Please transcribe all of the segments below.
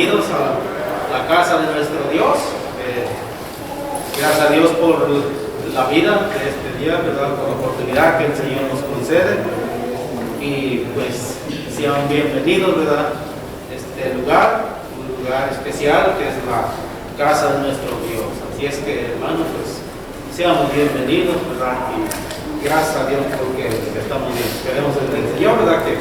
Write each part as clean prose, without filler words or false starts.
bienvenidos a la casa de nuestro Dios. Gracias a Dios por la vida de este día, ¿verdad? Por la oportunidad que el Señor nos concede. Y pues sean bienvenidos, ¿verdad? Este lugar, un lugar especial que es la casa de nuestro Dios. Así es que, hermanos, pues seamos bienvenidos, ¿verdad? Y gracias a Dios porque estamos bien. Esperemos en el Señor, ¿verdad? Que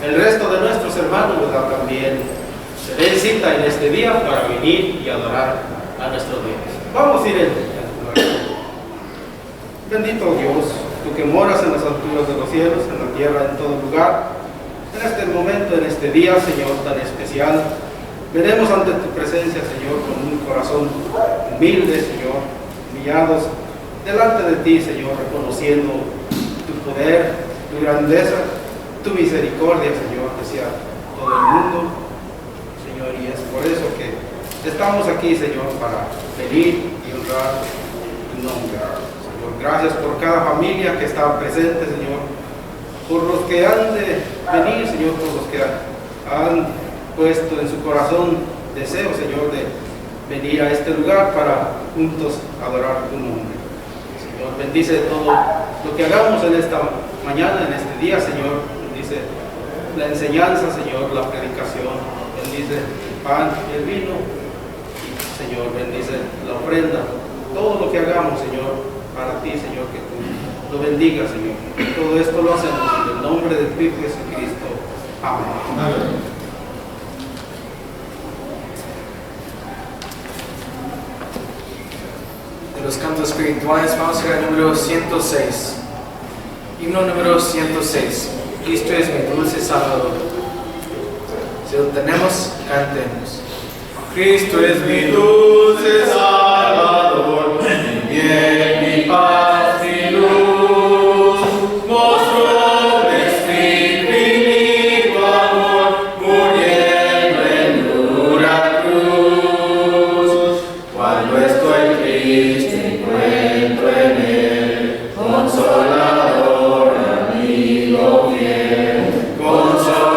el resto de nuestros hermanos, ¿verdad? También se den cita en este día para venir y adorar a nuestro Dios. Vamos a ir en bendito Dios, tú que moras en las alturas de los cielos, en la tierra, en todo lugar, en este momento, en este día, Señor, tan especial, venimos ante tu presencia, Señor, con un corazón humilde, Señor, humillados delante de ti, Señor, reconociendo tu poder, tu grandeza, tu misericordia, Señor, hacia todo el mundo, Señor, y es por eso que estamos aquí, Señor, para venir y honrar tu nombre. Señor, gracias por cada familia que está presente, Señor, por los que han de venir, Señor, por los que han puesto en su corazón deseo, Señor, de venir a este lugar para juntos adorar tu nombre. Señor, bendice todo lo que hagamos en esta mañana, en este día, Señor. Bendice la enseñanza, Señor, la predicación. Bendice el pan y el vino. Señor, bendice la ofrenda. Todo lo que hagamos, Señor, para ti, Señor, que tú lo bendiga, Señor. Todo esto lo hacemos en el nombre de tu Hijo Jesucristo. Amén. Amén. De los cantos espirituales vamos a ir al número 106. Himno número 106. Cristo es mi dulce Salvador. Si lo tenemos, cantemos. Cristo es mi dulce Salvador, mi bien, mi paz, mi luz. Mostró mi infinito amor, muriendo en dura cruz. Cuando estoy triste, encuentro en él consolador, amigo fiel, consolador.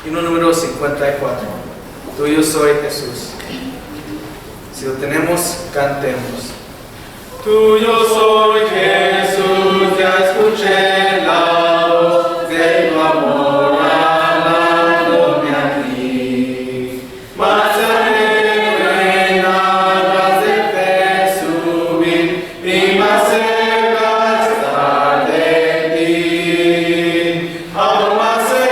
Himno número 54. Tuyo soy, Jesús. Si lo tenemos, cantemos. Tuyo soy, Jesús, ya escuché la voz de tu amor hablándome a ti. Más en alas de fe subir y más cerca estar de ti. Aún más cerca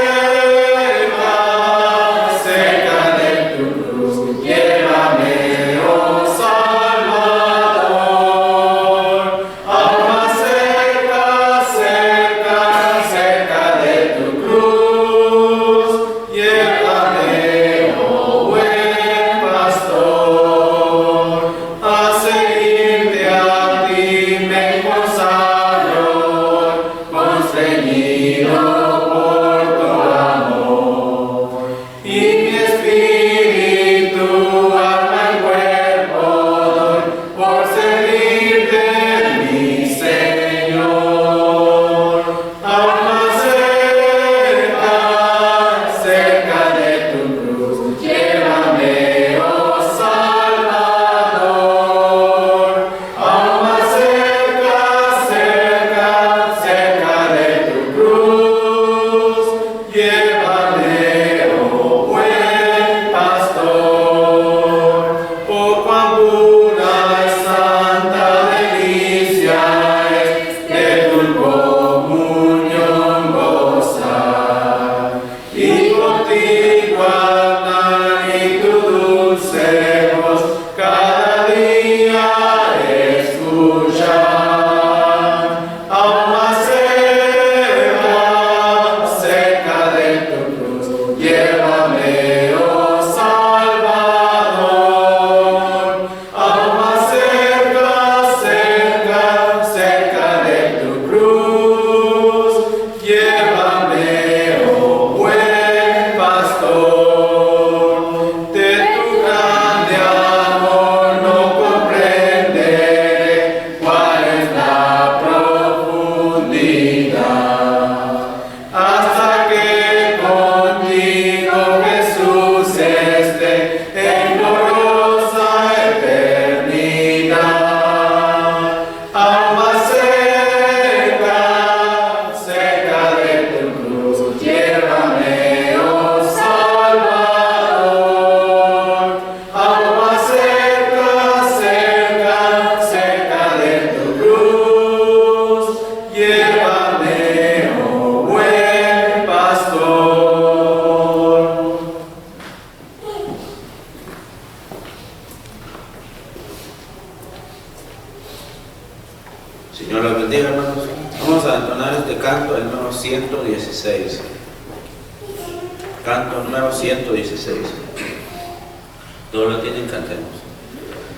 Señor los bendiga, hermanos. Vamos a entonar este canto, el número 116. Canto número 116. Todos lo tienen, cantemos.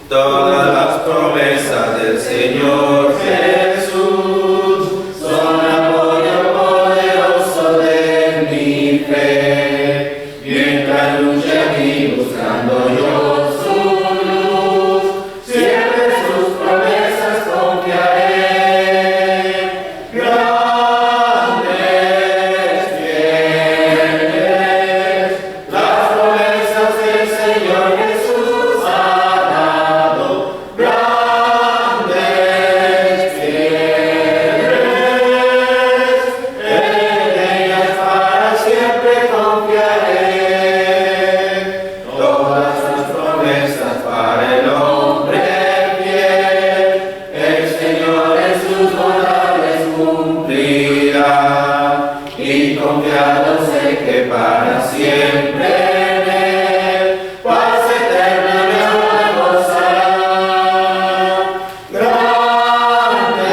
Todas las promesas del Señor Jesús son apoyo poderoso de mi fe. Mientras luche a mí buscando yo su luz, siempre sus promesas confiaré. Grandes, fieles, las promesas del Señor Jesús ha dado. Grandes, fieles, en ellas para siempre confiaré. Todas sus promesas para el hombre fiel, el Señor en sus bondades cumplirá. Y confiado sé que para siempre en él, paz eterna mi alma gozará. Grandes,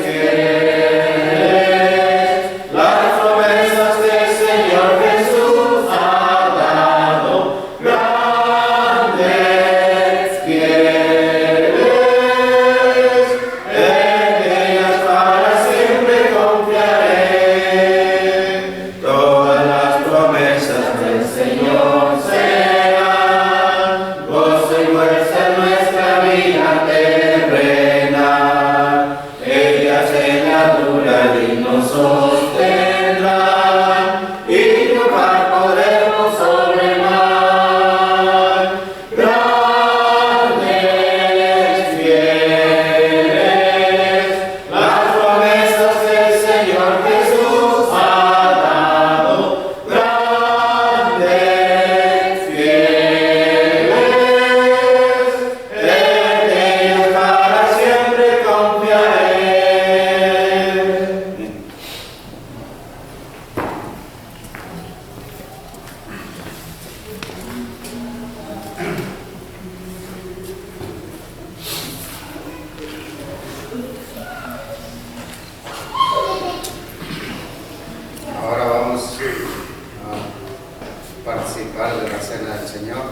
fieles, las promesas del Señor Jesús ha dado. Grandes, fieles, en ellas para siempre confiaré. Todas las promesas del Señor serán gozo y fuerza en nuestra vida terrenal. Ellas en la dura y nos sostendrán, y triunfar podremos sobre el mal. Grandes, fieles, las promesas del Señor Jesús ha dado. Grandes, fieles, en ellas para siempre confiaré. Ahora vamos a participar de la cena del Señor.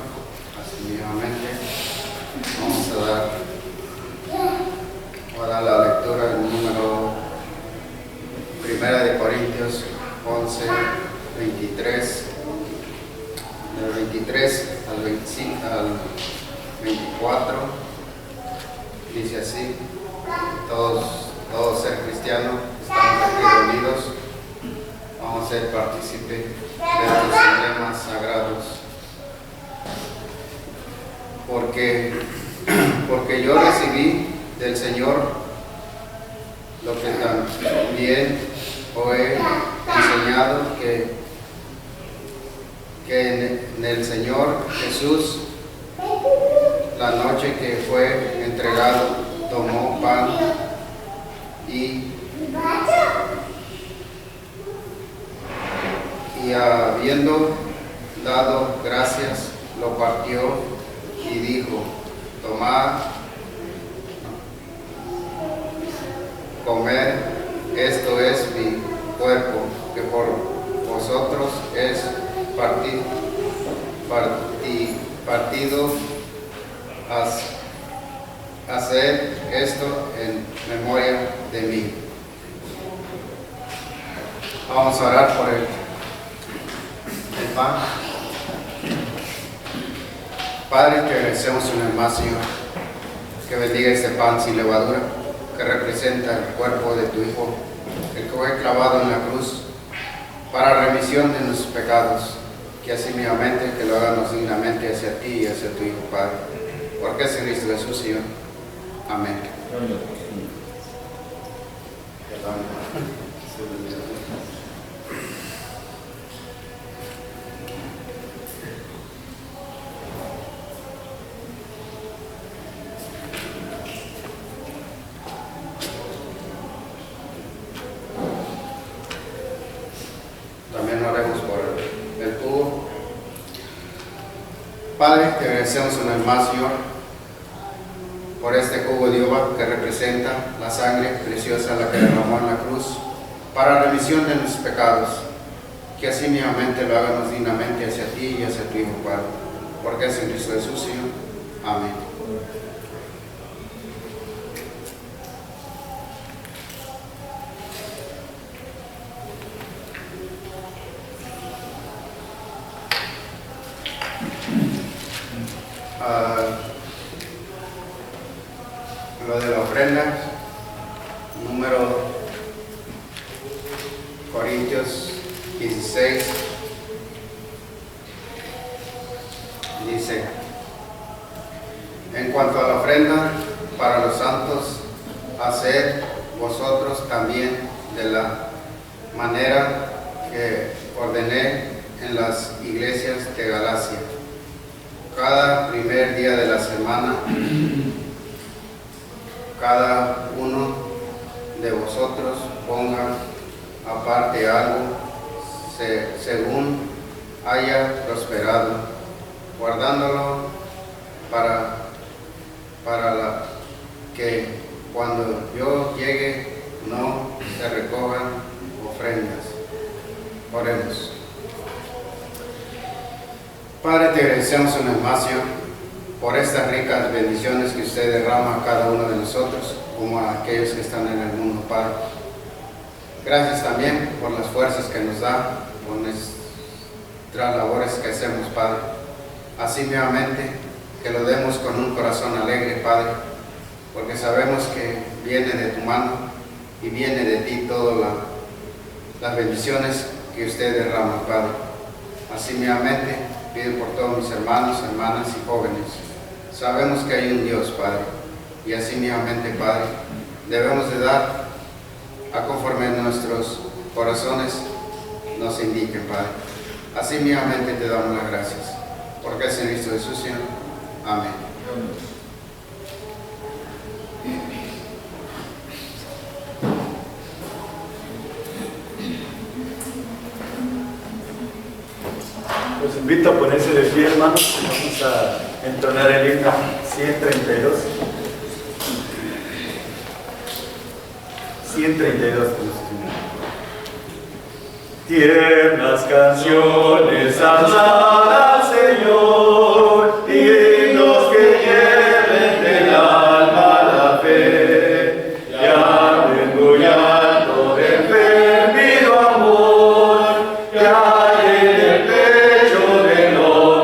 Así mismamente vamos a dar la lectura del número 1 de Corintios 11, 23. del 23 al 25, al 24, dice así: todos ser cristianos, estamos aquí reunidos, vamos a ser partícipes de los emblemas sagrados, porque yo recibí del Señor lo que también os he enseñado, que en el Señor Jesús, la noche que fue entregado, tomó pan y habiendo dado gracias, lo partió y dijo: tomad, comed, esto es mi cuerpo, que por vosotros es partido. Haced esto en memoria de mí. Vamos a orar por el pan. Padre, te agradecemos una vez más, Señor, que bendiga este pan sin levadura, que representa el cuerpo de tu Hijo, el que fue clavado en la cruz para remisión de nuestros pecados, que así mismamente que lo hagamos dignamente hacia ti y hacia tu Hijo, Padre, porque es en Cristo Jesús, Señor. Amén. También oremos por el cubo. Padre, te agradecemos una vez más, Señor, por este cubo de uva que representa la sangre preciosa, la que derramó en la cruz para remisión de nuestros pecados, que así mismamente lo hagamos dignamente hacia ti y hacia tu Hijo, Padre, porque es en Cristo Jesús, Señor. Amén. Lo de la ofrenda, número Corintios 16, dice: en cuanto a la ofrenda para los santos, haced vosotros también de la manera que ordené en las iglesias de Galacia. Cada primer día de la semana, cada uno de vosotros ponga aparte algo según haya prosperado, guardándolo para que cuando yo llegue no se recojan ofrendas. Oremos. Padre, te agradecemos una vez más, Señor, por estas ricas bendiciones que usted derrama a cada uno de nosotros, como a aquellos que están en el mundo, Padre. Gracias también por las fuerzas que nos da, por nuestras labores que hacemos, Padre. Así nuevamente, que lo demos con un corazón alegre, Padre, porque sabemos que viene de tu mano y viene de ti todas las bendiciones que usted derrama, Padre. Así nuevamente, pido por todos mis hermanos, hermanas y jóvenes. Sabemos que hay un Dios, Padre, y así mismamente, Padre, debemos de dar a conforme nuestros corazones nos indiquen, Padre. Así mismamente te damos las gracias, porque es en Cristo Jesús, Señor. Amén. Los invito a ponerse de pie, hermanos. Vamos a entonar el himno 132. 132. Tiernas canciones alzar al Señor, himnos que lleven del alma la fe, y hablen muy alto del perdido amor que hay en el pecho del hombre.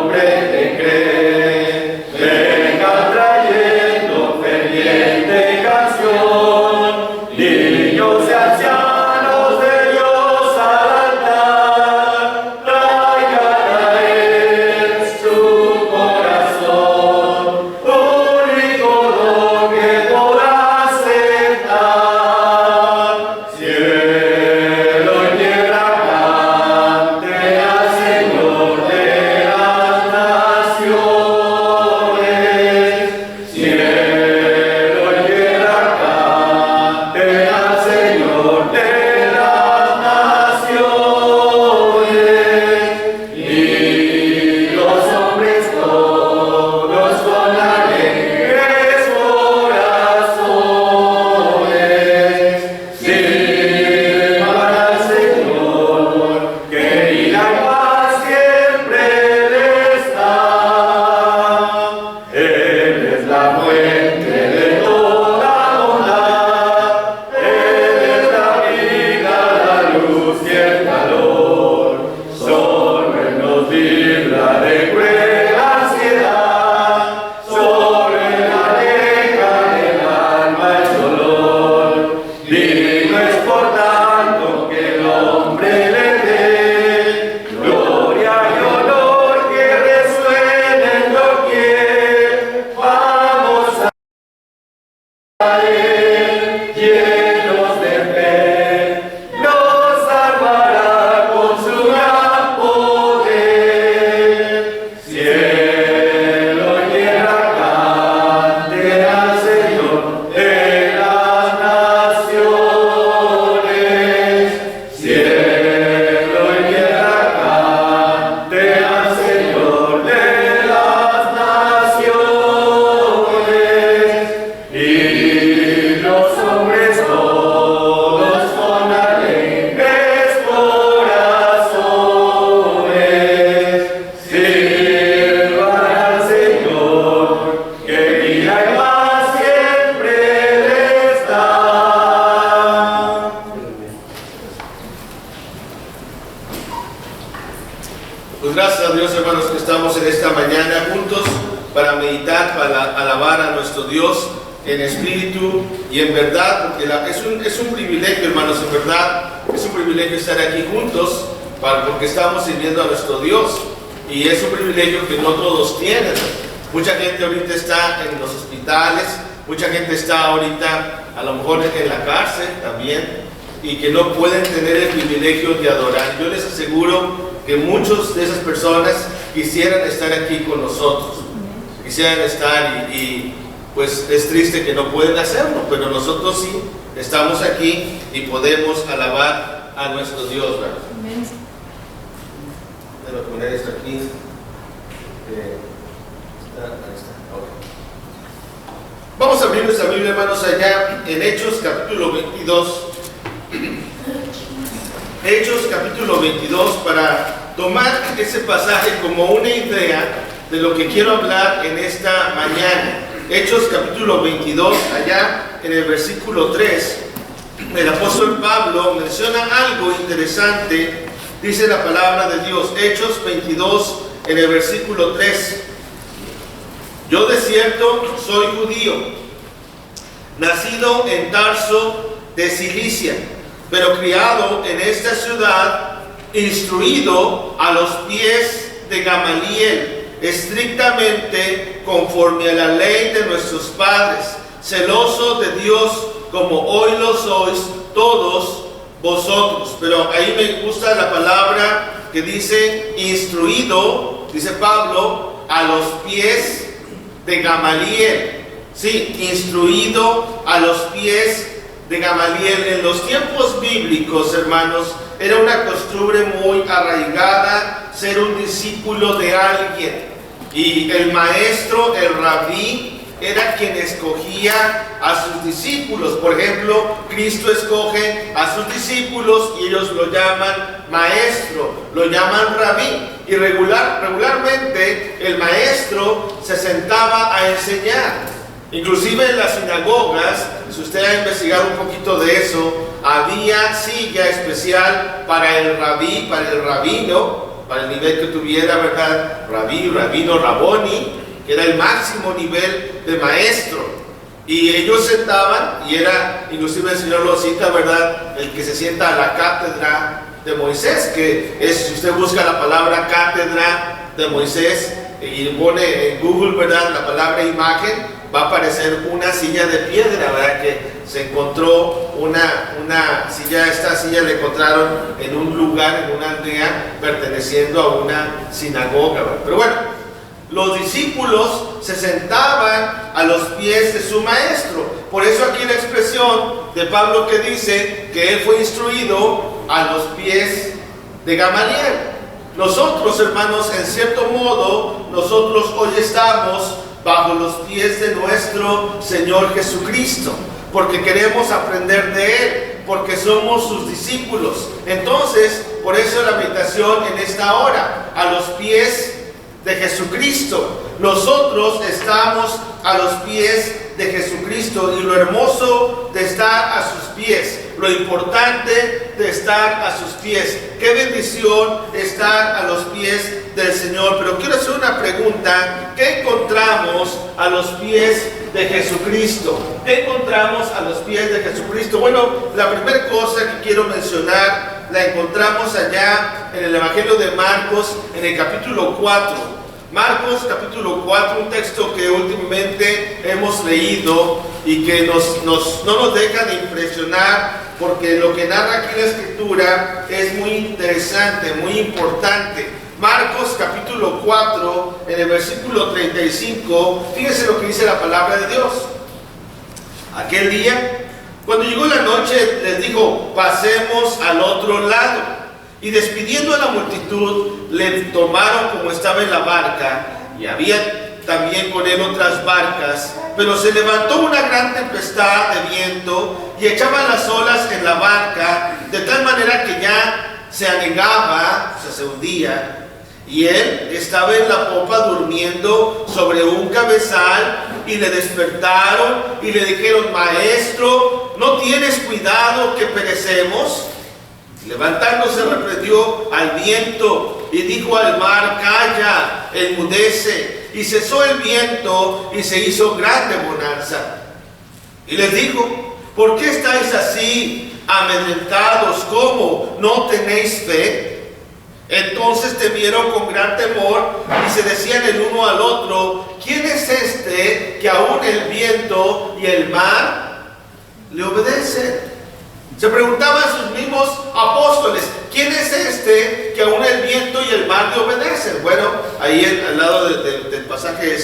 hermanos, que estamos en esta mañana juntos para meditar, para alabar a nuestro Dios en espíritu y en verdad, porque es un privilegio, hermanos, en verdad, es un privilegio estar aquí juntos, porque estamos sirviendo a nuestro Dios, y es un privilegio que no todos tienen. Mucha gente ahorita está en los hospitales, mucha gente está ahorita a lo mejor en la cárcel también, y que no pueden tener el privilegio de adorar. Yo les aseguro que muchos de esas personas quisieran estar aquí con nosotros, quisieran estar y pues es triste que no pueden hacerlo, pero nosotros sí estamos aquí y podemos alabar a nuestro Dios, ¿verdad? Voy a poner esto aquí. Ahí está. Okay. Vamos a abrir nuestra Biblia, hermanos, allá en Hechos capítulo 22. Hechos capítulo 22, para tomar ese pasaje como una idea de lo que quiero hablar en esta mañana. Hechos capítulo 22, allá en el versículo 3, el apóstol Pablo menciona algo interesante. Dice la palabra de Dios, Hechos 22, en el versículo 3: yo de cierto soy judío, nacido en Tarso de Cilicia, pero criado en esta ciudad, instruido a los pies de Gamaliel, estrictamente conforme a la ley de nuestros padres, celoso de Dios como hoy lo sois todos vosotros. Pero ahí me gusta la palabra que dice instruido, dice Pablo, a los pies de Gamaliel. Sí, instruido a los pies de Gamaliel. En los tiempos bíblicos, hermanos, era una costumbre muy arraigada ser un discípulo de alguien, y el maestro, el rabí, era quien escogía a sus discípulos. Por ejemplo, Cristo escoge a sus discípulos y ellos lo llaman maestro, lo llaman rabí, y regularmente el maestro se sentaba a enseñar. Inclusive en las sinagogas, si usted ha investigado un poquito de eso, había silla especial para el rabí, para el rabino, para el nivel que tuviera, ¿verdad? Rabí, rabino, raboni, que era el máximo nivel de maestro. Y ellos sentaban, y era, inclusive el Señor lo cita, ¿verdad?, el que se sienta a la cátedra de Moisés, que es, si usted busca la palabra cátedra de Moisés y pone en Google, ¿verdad?, la palabra imagen, va a aparecer una silla de piedra, ¿verdad?, que se encontró una silla. Esta silla la encontraron en un lugar, en una aldea perteneciendo a una sinagoga, ¿verdad? Pero bueno, los discípulos se sentaban a los pies de su maestro. Por eso aquí la expresión de Pablo que dice que él fue instruido a los pies de Gamaliel. Nosotros, hermanos, en cierto modo, nosotros hoy estamos bajo los pies de nuestro Señor Jesucristo, porque queremos aprender de Él, porque somos sus discípulos. Entonces, por eso la meditación en esta hora, a los pies de Jesucristo. Nosotros estamos a los pies de Jesucristo, y lo hermoso de estar a sus pies, lo importante de estar a sus pies. Qué bendición estar a los pies del Señor. Pero quiero hacer una pregunta: ¿qué encontramos a los pies de Jesucristo? ¿Qué encontramos a los pies de Jesucristo? Bueno, la primera cosa que quiero mencionar la encontramos allá en el Evangelio de Marcos, en el capítulo 4. Marcos capítulo 4, un texto que últimamente hemos leído y que no nos deja de impresionar, porque lo que narra aquí la Escritura es muy interesante, muy importante. Marcos capítulo 4, en el versículo 35, fíjense lo que dice la palabra de Dios. Aquel día, cuando llegó la noche, les dijo: pasemos al otro lado. Y despidiendo a la multitud, le tomaron como estaba en la barca, y había también con él otras barcas. Pero se levantó una gran tempestad de viento, y echaban las olas en la barca, de tal manera que ya se anegaba, o sea, se hundía. Y él estaba en la popa durmiendo sobre un cabezal, y le despertaron y le dijeron: Maestro, ¿no tienes cuidado que perecemos? Levantándose, reprendió al viento y dijo al mar: calla, enmudece. Y cesó el viento y se hizo grande bonanza. Y les dijo: ¿por qué estáis así amedrentados? ¿Cómo? ¿No tenéis fe? Entonces temieron con gran temor y se decían el uno al otro: ¿quién es este que aún el viento y el mar le obedecen? Se preguntaban sus mismos apóstoles: ¿quién es este que aún el viento y el mar le obedecen? Bueno, ahí al lado del pasaje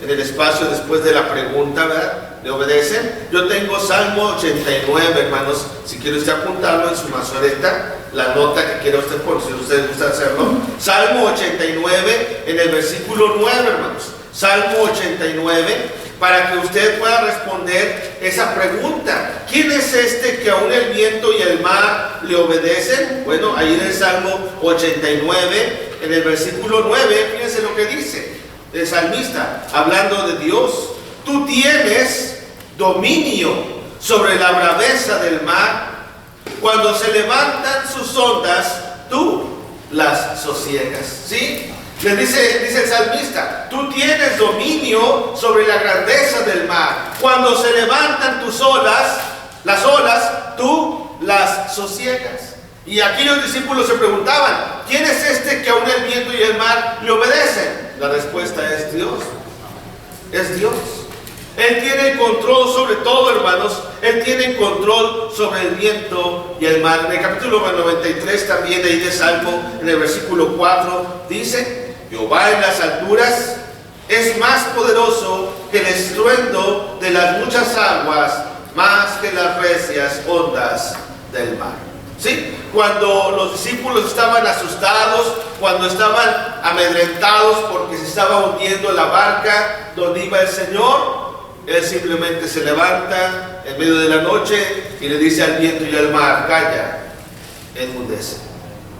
en el espacio después de la pregunta, ¿verdad? ¿Le obedecen? Yo tengo Salmo 89, hermanos, si quiere usted apuntarlo en su mazoreta, la nota que quiera usted, por si usted gusta hacerlo. Salmo 89 en el versículo 9, hermanos. Salmo 89, para que usted pueda responder esa pregunta: ¿quién es este que aún el viento y el mar le obedecen? Bueno, ahí en el Salmo 89, en el versículo 9, fíjense lo que dice el salmista, hablando de Dios: tú tienes dominio sobre la braveza del mar, cuando se levantan sus ondas, tú las sosiegas. ¿Sí? Le dice el salmista: tú tienes dominio sobre la grandeza del mar. Cuando se levantan tus olas, las olas, tú las sosiegas. Y aquí los discípulos se preguntaban: ¿quién es este que aún el viento y el mar le obedecen? La respuesta es Dios. Es Dios. Él tiene el control sobre todo, hermanos. Él tiene el control sobre el viento y el mar. En el capítulo 93 también, ahí de Salmo, en el versículo 4, dice: Jehová en las alturas es más poderoso que el estruendo de las muchas aguas, más que las recias ondas del mar. ¿Sí? Cuando los discípulos estaban asustados, cuando estaban amedrentados porque se estaba hundiendo la barca donde iba el Señor, Él simplemente se levanta en medio de la noche y le dice al viento y al mar: calla, enmudece.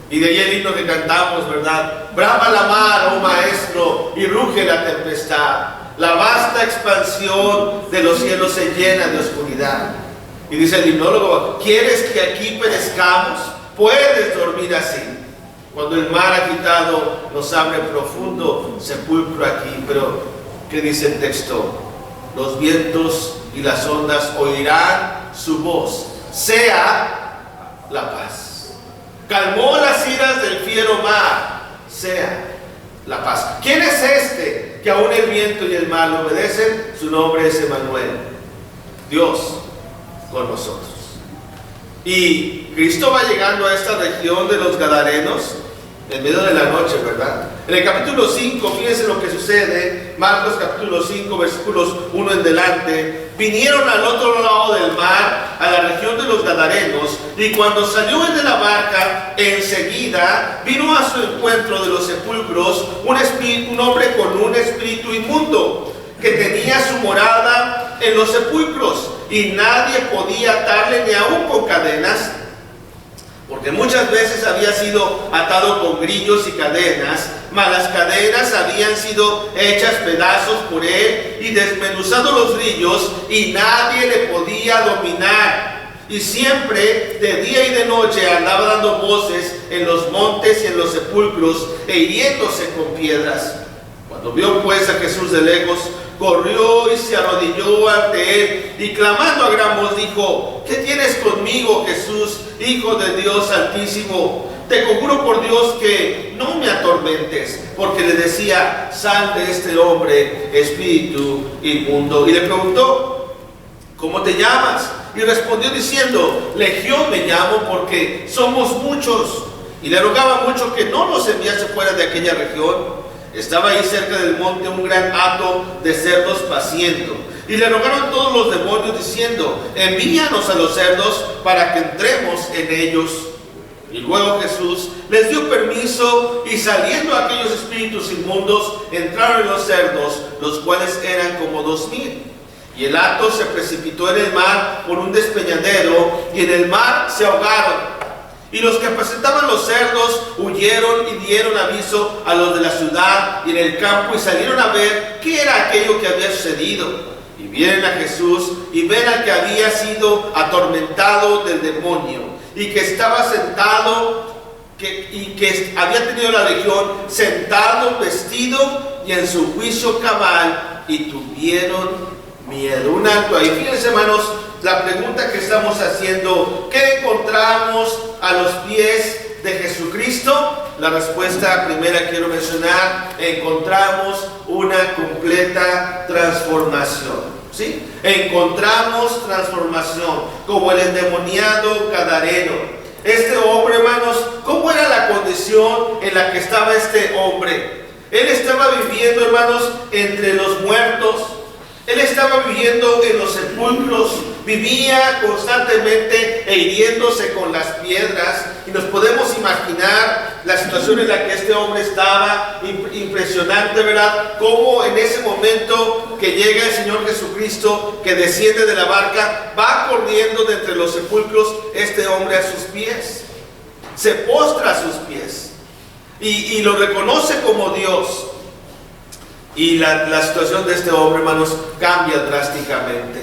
Y de ahí el himno que cantamos, ¿verdad? Brama la mar, oh maestro, y ruge la tempestad. La vasta expansión de los cielos se llena de oscuridad. Y dice el himnólogo: ¿quieres que aquí perezcamos? Puedes dormir así. Cuando el mar agitado nos abre profundo sepulcro aquí. Pero, ¿qué dice el texto? Los vientos y las ondas oirán su voz. Sea la paz. Calmó las iras del fiero mar. Sea la paz. ¿Quién es este que aún el viento y el mar le obedecen? Su nombre es Emmanuel. Dios con nosotros. Y Cristo va llegando a esta región de los Gadarenos en medio de la noche, ¿verdad? En el capítulo 5, fíjense lo que sucede. Marcos capítulo 5, versículos 1 en delante. Vinieron al otro lado del mar, a la región de los Gadarenos, y cuando salió él de la barca, enseguida vino a su encuentro de los sepulcros un hombre con un espíritu inmundo, que tenía su morada en los sepulcros, y nadie podía atarle ni aun con cadenas, porque muchas veces había sido atado con grillos y cadenas, mas las cadenas habían sido hechas pedazos por él y desmenuzado los grillos, y nadie le podía dominar. Y siempre, de día y de noche, andaba dando voces en los montes y en los sepulcros, e hiriéndose con piedras. Cuando vio pues a Jesús de lejos, corrió y se arrodilló ante él, y clamando a gran voz dijo: ¿qué tienes conmigo, Jesús, Hijo de Dios Altísimo? Te conjuro por Dios que no me atormentes. Porque le decía: sal de este hombre, espíritu inmundo. Y le preguntó: ¿cómo te llamas? Y respondió diciendo: Legión me llamo, porque somos muchos. Y le rogaba mucho que no los enviase fuera de aquella región. Estaba ahí cerca del monte un gran hato de cerdos paciendo. Y le rogaron todos los demonios diciendo: envíanos a los cerdos para que entremos en ellos. Y luego Jesús les dio permiso, y saliendo aquellos espíritus inmundos, entraron en los cerdos, los cuales eran como 2000. Y el hato se precipitó en el mar por un despeñadero, y en el mar se ahogaron. Y los que apacentaban los cerdos huyeron y dieron aviso a los de la ciudad y en el campo, y salieron a ver qué era aquello que había sucedido. Y vienen a Jesús y ven al que había sido atormentado del demonio, y que estaba sentado que había tenido la legión, sentado, vestido y en su juicio cabal, y tuvieron miedo. Un alto ahí. Fíjense, hermanos, la pregunta que estamos haciendo: ¿qué encontramos a los pies de Jesucristo? La respuesta primera quiero mencionar: encontramos una completa transformación. ¿Sí? Encontramos transformación, como el endemoniado gadareno. Este hombre, hermanos, ¿cómo era la condición en la que estaba este hombre? Él estaba viviendo, hermanos, entre los muertos. Él estaba viviendo en los sepulcros, vivía constantemente e hiriéndose con las piedras, y nos podemos imaginar la situación en la que este hombre estaba. Impresionante, ¿verdad? Cómo en ese momento que llega el Señor Jesucristo, que desciende de la barca, va corriendo de entre los sepulcros este hombre a sus pies, se postra a sus pies y lo reconoce como Dios. Y la situación de este hombre, hermanos, cambia drásticamente,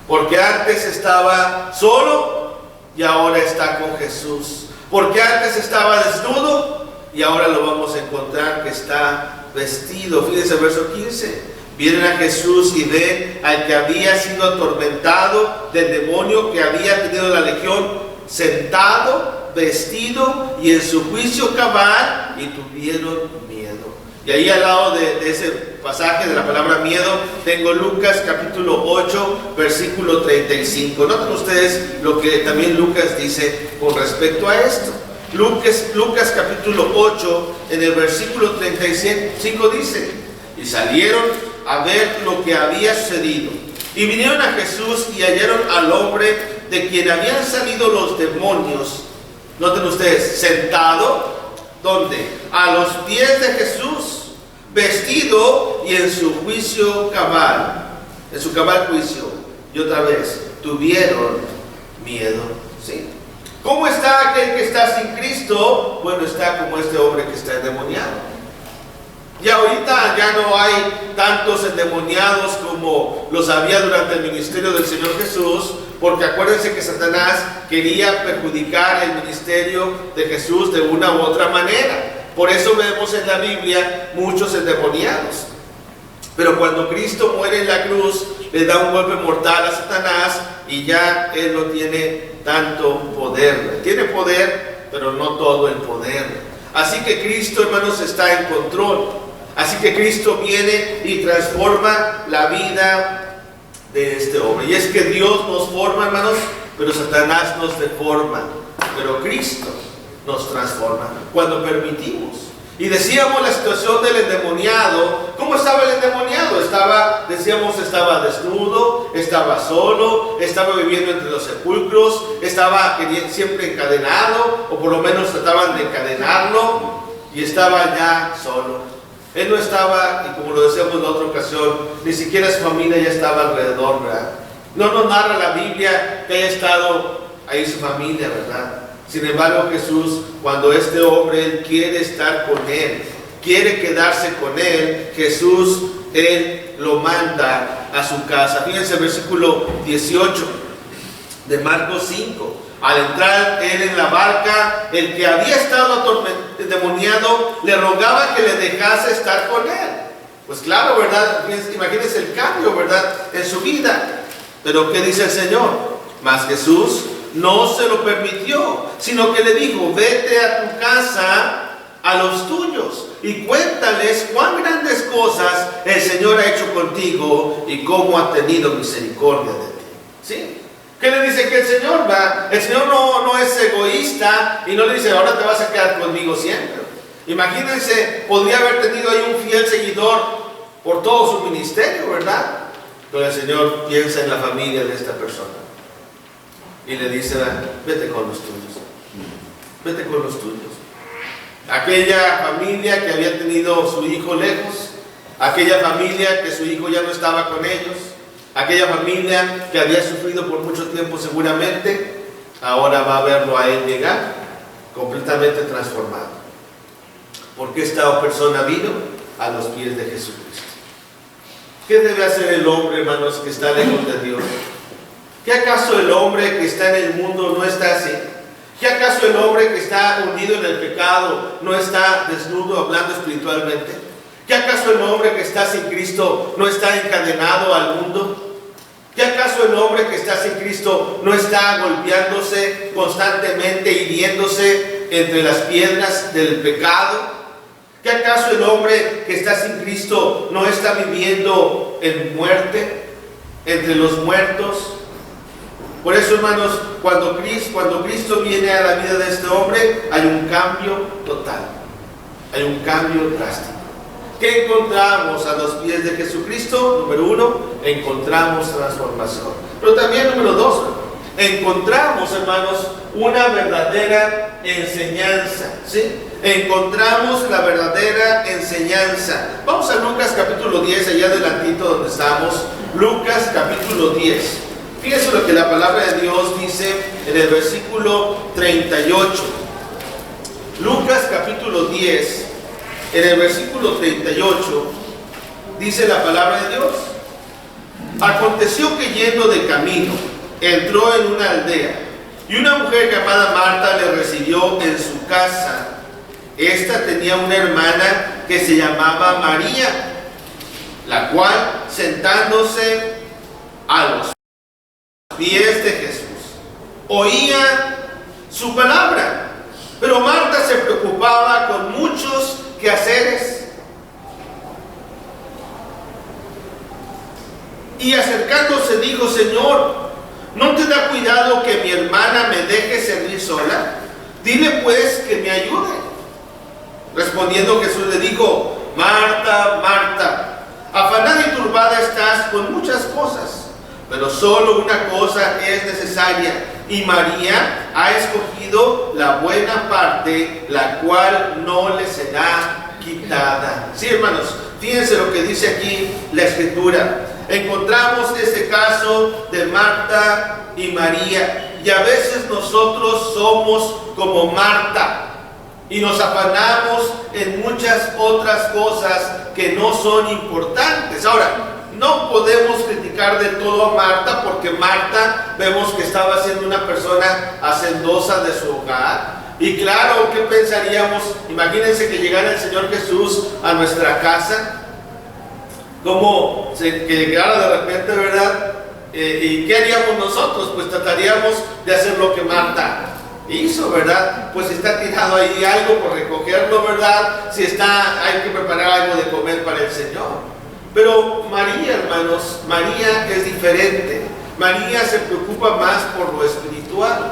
porque antes estaba solo y ahora está con Jesús. Porque antes estaba desnudo y ahora lo vamos a encontrar que está vestido. Fíjense el verso 15. Vienen a Jesús y ven al que había sido atormentado del demonio, que había tenido la legión, sentado, vestido y en su juicio cabal, y tuvieron miedo. Y ahí al lado de ese pasaje de la palabra miedo, tengo Lucas capítulo 8, versículo 35. Noten ustedes lo que también Lucas dice con respecto a esto. Lucas capítulo 8, en el versículo 35 dice: y salieron a ver lo que había sucedido, y vinieron a Jesús y hallaron al hombre de quien habían salido los demonios. Noten ustedes, sentado, ¿dónde? A los pies de Jesús, vestido y en su juicio cabal, en su cabal juicio. Y otra vez, tuvieron miedo. ¿Sí? ¿Cómo está aquel que está sin Cristo? Bueno, está como este hombre que está endemoniado. Y ahorita ya no hay tantos endemoniados como los había durante el ministerio del Señor Jesús, porque acuérdense que Satanás quería perjudicar el ministerio de Jesús de una u otra manera. Por eso vemos en la Biblia muchos endemoniados. Pero cuando Cristo muere en la cruz, le da un golpe mortal a Satanás y ya él no tiene tanto poder. Tiene poder, pero no todo el poder. Así que Cristo, hermanos, está en control. Así que Cristo viene y transforma la vida de este hombre. Y es que Dios nos forma, hermanos, pero Satanás nos deforma. Pero Cristo nos transforma cuando permitimos. Y decíamos la situación del endemoniado. ¿Cómo estaba el endemoniado? Estaba desnudo, estaba solo, estaba viviendo entre los sepulcros, estaba siempre encadenado, o por lo menos trataban de encadenarlo, y estaba ya solo. Él no estaba, y como lo decíamos en otra ocasión, ni siquiera su familia ya estaba alrededor, ¿verdad? No nos narra la Biblia que haya estado ahí su familia, ¿verdad? Sin embargo, Jesús, cuando este hombre, él quiere estar con él, quiere quedarse con él, Jesús, él lo manda a su casa. Fíjense el versículo 18 de Marcos 5. Al entrar él en la barca, el que había estado endemoniado le rogaba que le dejase estar con él. Pues claro, ¿verdad? Imagínense el cambio, ¿verdad? En su vida. Pero ¿qué dice el Señor? Mas Jesús no se lo permitió, sino que le dijo: vete a tu casa a los tuyos y cuéntales cuán grandes cosas el Señor ha hecho contigo y cómo ha tenido misericordia de ti. ¿Sí? ¿Qué le dice que el Señor va? El Señor no es egoísta y no le dice: ahora te vas a quedar conmigo siempre. Imagínense, podría haber tenido ahí un fiel seguidor por todo su ministerio, ¿verdad? Pero el Señor piensa en la familia de esta persona y le dice: vete con los tuyos, vete con los tuyos. Aquella familia que había tenido su hijo lejos, aquella familia que su hijo ya no estaba con ellos, aquella familia que había sufrido por mucho tiempo seguramente, ahora va a verlo a él llegar completamente transformado. Porque esta persona vino a los pies de Jesucristo. ¿Qué debe hacer el hombre, hermanos, que está lejos de Dios? ¿Qué acaso el hombre que está en el mundo no está así? ¿Qué acaso el hombre que está hundido en el pecado no está desnudo hablando espiritualmente? ¿Qué acaso el hombre que está sin Cristo no está encadenado al mundo? ¿Qué acaso el hombre que está sin Cristo no está golpeándose constantemente, hiriéndose entre las piedras del pecado? ¿Qué acaso el hombre que está sin Cristo no está viviendo en muerte, entre los muertos? Por eso, hermanos, cuando Cristo viene a la vida de este hombre, hay un cambio total, hay un cambio drástico. ¿Qué encontramos a los pies de Jesucristo? Número uno, encontramos transformación. Pero también, número dos, encontramos, hermanos, una verdadera enseñanza, ¿sí? Encontramos la verdadera enseñanza. Vamos a Lucas capítulo 10, allá adelantito donde estamos. Lucas capítulo 10. Fíjense lo que la palabra de Dios dice en el versículo 38. Lucas capítulo 10, en el versículo 38, dice la palabra de Dios: aconteció que yendo de camino, entró en una aldea, y una mujer llamada Marta le recibió en su casa. Esta tenía una hermana que se llamaba María, la cual, sentándose a los pies de Jesús, oía su palabra. Pero Marta se preocupaba con muchos quehaceres. Y acercándose dijo: Señor, ¿no te da cuidado que mi hermana me deje servir sola? Dile pues que me ayude. Respondiendo Jesús le dijo: Marta, Marta, afanada y turbada estás con muchas cosas, pero solo una cosa es necesaria, y María ha escogido la buena parte, la cual no le será quitada. Sí, hermanos, fíjense lo que dice aquí la Escritura. Encontramos este caso de Marta y María, y a veces nosotros somos como Marta y nos afanamos en muchas otras cosas que no son importantes. Ahora, no podemos criticar del todo a Marta, porque Marta vemos que estaba siendo una persona hacendosa de su hogar. Y claro, ¿qué pensaríamos? Imagínense que llegara el Señor Jesús a nuestra casa, como que llegara de repente, ¿verdad? ¿Y qué haríamos nosotros? Pues trataríamos de hacer lo que Marta hizo, ¿verdad? Pues si está tirado ahí algo, por recogerlo, ¿verdad? Si hay que preparar algo de comer para el Señor. Pero María, hermanos, María es diferente. María se preocupa más por lo espiritual.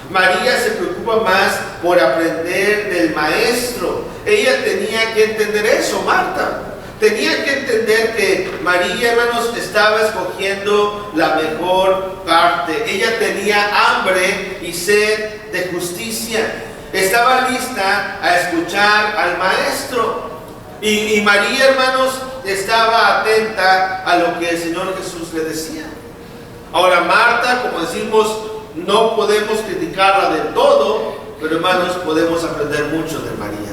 María se preocupa más por aprender del Maestro. Ella tenía que entender eso, Marta. Tenía que entender que María, hermanos, estaba escogiendo la mejor parte. Ella tenía hambre y sed de justicia. Estaba lista a escuchar al Maestro. Y María, hermanos, estaba atenta a lo que el Señor Jesús le decía. Ahora, Marta, como decimos, no podemos criticarla del todo, pero, hermanos, podemos aprender mucho de María.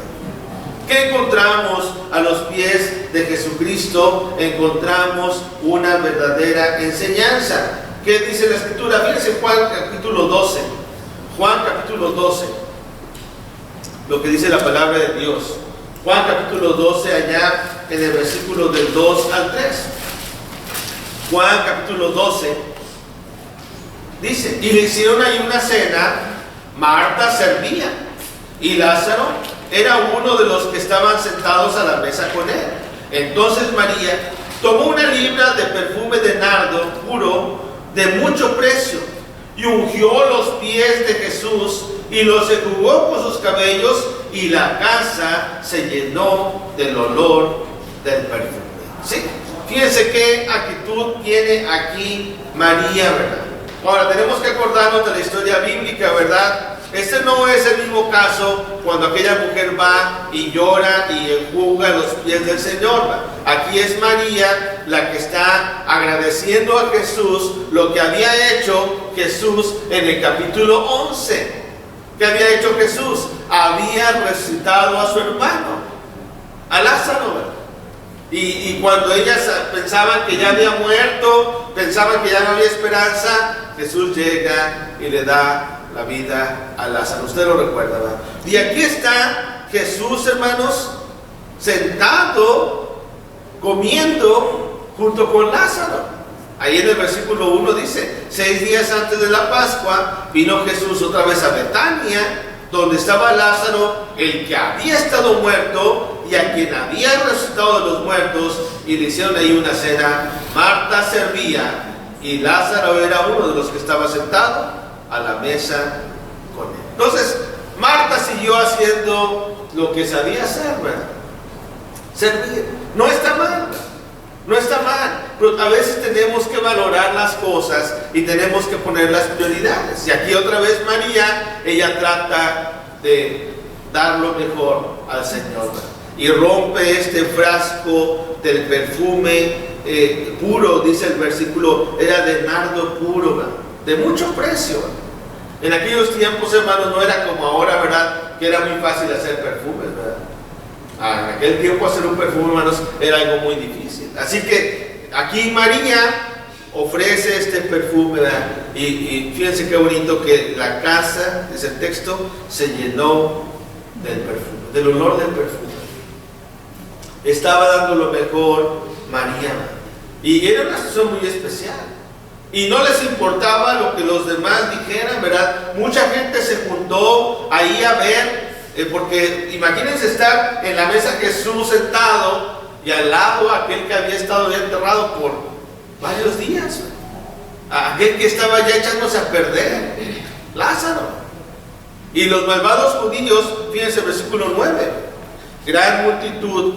¿Qué encontramos a los pies de Jesucristo? Encontramos una verdadera enseñanza. ¿Qué dice la Escritura? Fíjense Juan capítulo 12. Juan capítulo 12. Lo que dice la palabra de Dios. Juan capítulo 12, allá en el versículo del 2 al 3. Juan capítulo 12 dice: y le hicieron ahí una cena. Marta servía, y Lázaro era uno de los que estaban sentados a la mesa con él. Entonces María tomó una libra de perfume de nardo puro de mucho precio, y ungió los pies de Jesús, y los enjugó con sus cabellos, y la casa se llenó del olor del perfume. ¿Sí? Fíjense qué actitud tiene aquí María, ¿verdad? Ahora, tenemos que acordarnos de la historia bíblica, ¿verdad? Este no es el mismo caso cuando aquella mujer va y llora y enjuga los pies del Señor, ¿verdad? Aquí es María la que está agradeciendo a Jesús lo que había hecho Jesús en el capítulo 11. ¿Qué había hecho Jesús? Había resucitado a su hermano, a Lázaro, ¿verdad? Y cuando ellas pensaban que ya había muerto, pensaban que ya no había esperanza, Jesús llega y le da la vida a Lázaro. Usted lo recuerda, ¿verdad? Y aquí está Jesús, hermanos, sentado, comiendo junto con Lázaro. Ahí en el versículo 1 dice: 6 días antes de la Pascua vino Jesús otra vez a Betania, donde estaba Lázaro, el que había estado muerto y a quien había resucitado de los muertos, y le hicieron ahí una cena. Marta servía y Lázaro era uno de los que estaba sentado a la mesa con él. Entonces, Marta siguió haciendo lo que sabía hacer, ¿verdad? Servir. No está mal, no está mal, pero a veces tenemos que valorar las cosas y tenemos que poner las prioridades. Y aquí otra vez María, ella trata de dar lo mejor al Señor, ¿verdad? Y rompe este frasco del perfume puro, dice el versículo, era de nardo puro, ¿verdad? De mucho precio, ¿verdad? En aquellos tiempos, hermanos, no era como ahora, ¿verdad? Que era muy fácil hacer perfumes, ¿verdad? En aquel tiempo hacer un perfume, hermanos, era algo muy difícil. Así que aquí María ofrece este perfume, ¿verdad? Y fíjense qué bonito que la casa, dice el texto, se llenó del perfume, del olor del perfume. Estaba dando lo mejor María, y era una situación muy especial. Y no les importaba lo que los demás dijeran, ¿verdad? Mucha gente se juntó ahí a ver, porque imagínense estar en la mesa Jesús sentado y al lado aquel que había estado ya enterrado por varios días, aquel que estaba ya echándose a perder, Lázaro. Y los malvados judíos, fíjense el versículo 9, gran multitud,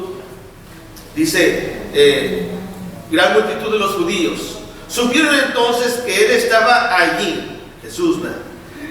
dice, gran multitud de los judíos supieron entonces que él estaba allí, Jesús, ¿verdad?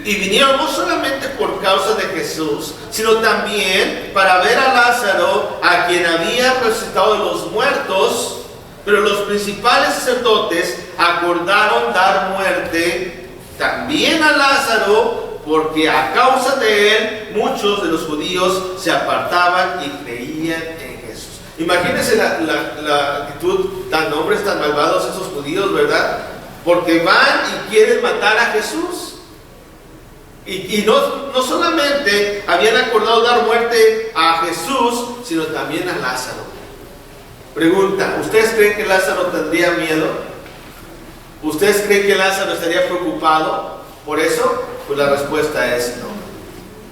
Y vinieron no solamente por causa de Jesús, sino también para ver a Lázaro, a quien había resucitado de los muertos. Pero los principales sacerdotes acordaron dar muerte también a Lázaro, porque a causa de él muchos de los judíos se apartaban y creían en Jesús. Imagínense la actitud tan hombres tan malvados esos judíos, ¿verdad? Porque van y quieren matar a Jesús. Y no solamente habían acordado dar muerte a Jesús, sino también a Lázaro. Pregunta: ¿ustedes creen que Lázaro tendría miedo? ¿Ustedes creen que Lázaro estaría preocupado por eso? Pues la respuesta es no.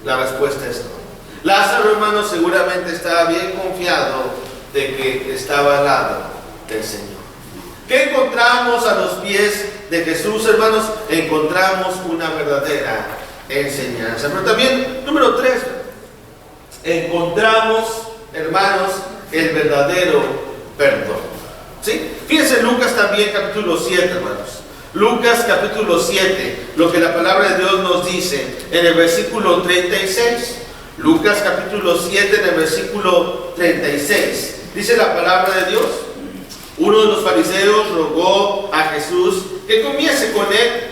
La respuesta es no. Lázaro, hermano, seguramente estaba bien confiado de que estaba al lado del Señor. ¿Qué encontramos a los pies de Jesús, hermanos? Encontramos una verdadera enseñanza. Pero también, número 3, encontramos, hermanos, el verdadero perdón. ¿Sí? Fíjense en Lucas también, capítulo 7, hermanos. Lucas capítulo 7, lo que la palabra de Dios nos dice en el versículo 36. Lucas capítulo 7, en el versículo 36. Dice la palabra de Dios: uno de los fariseos rogó a Jesús que comiese con él.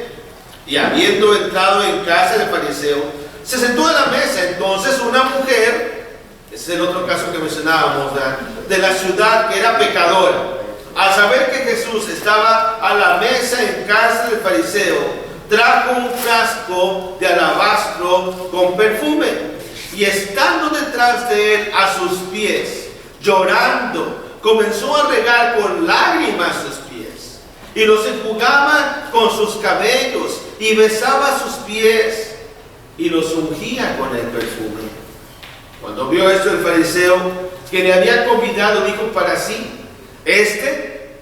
Y habiendo entrado en casa del fariseo, se sentó a la mesa. Entonces una mujer, ese es el otro caso que mencionábamos, de la ciudad, que era pecadora, al saber que Jesús estaba a la mesa en casa del fariseo, trajo un frasco de alabastro con perfume, y estando detrás de él a sus pies, llorando, comenzó a regar con lágrimas sus pies, y los enjugaba con sus cabellos, y besaba sus pies, y los ungía con el perfume. Cuando vio esto el fariseo que le había convidado, dijo para sí: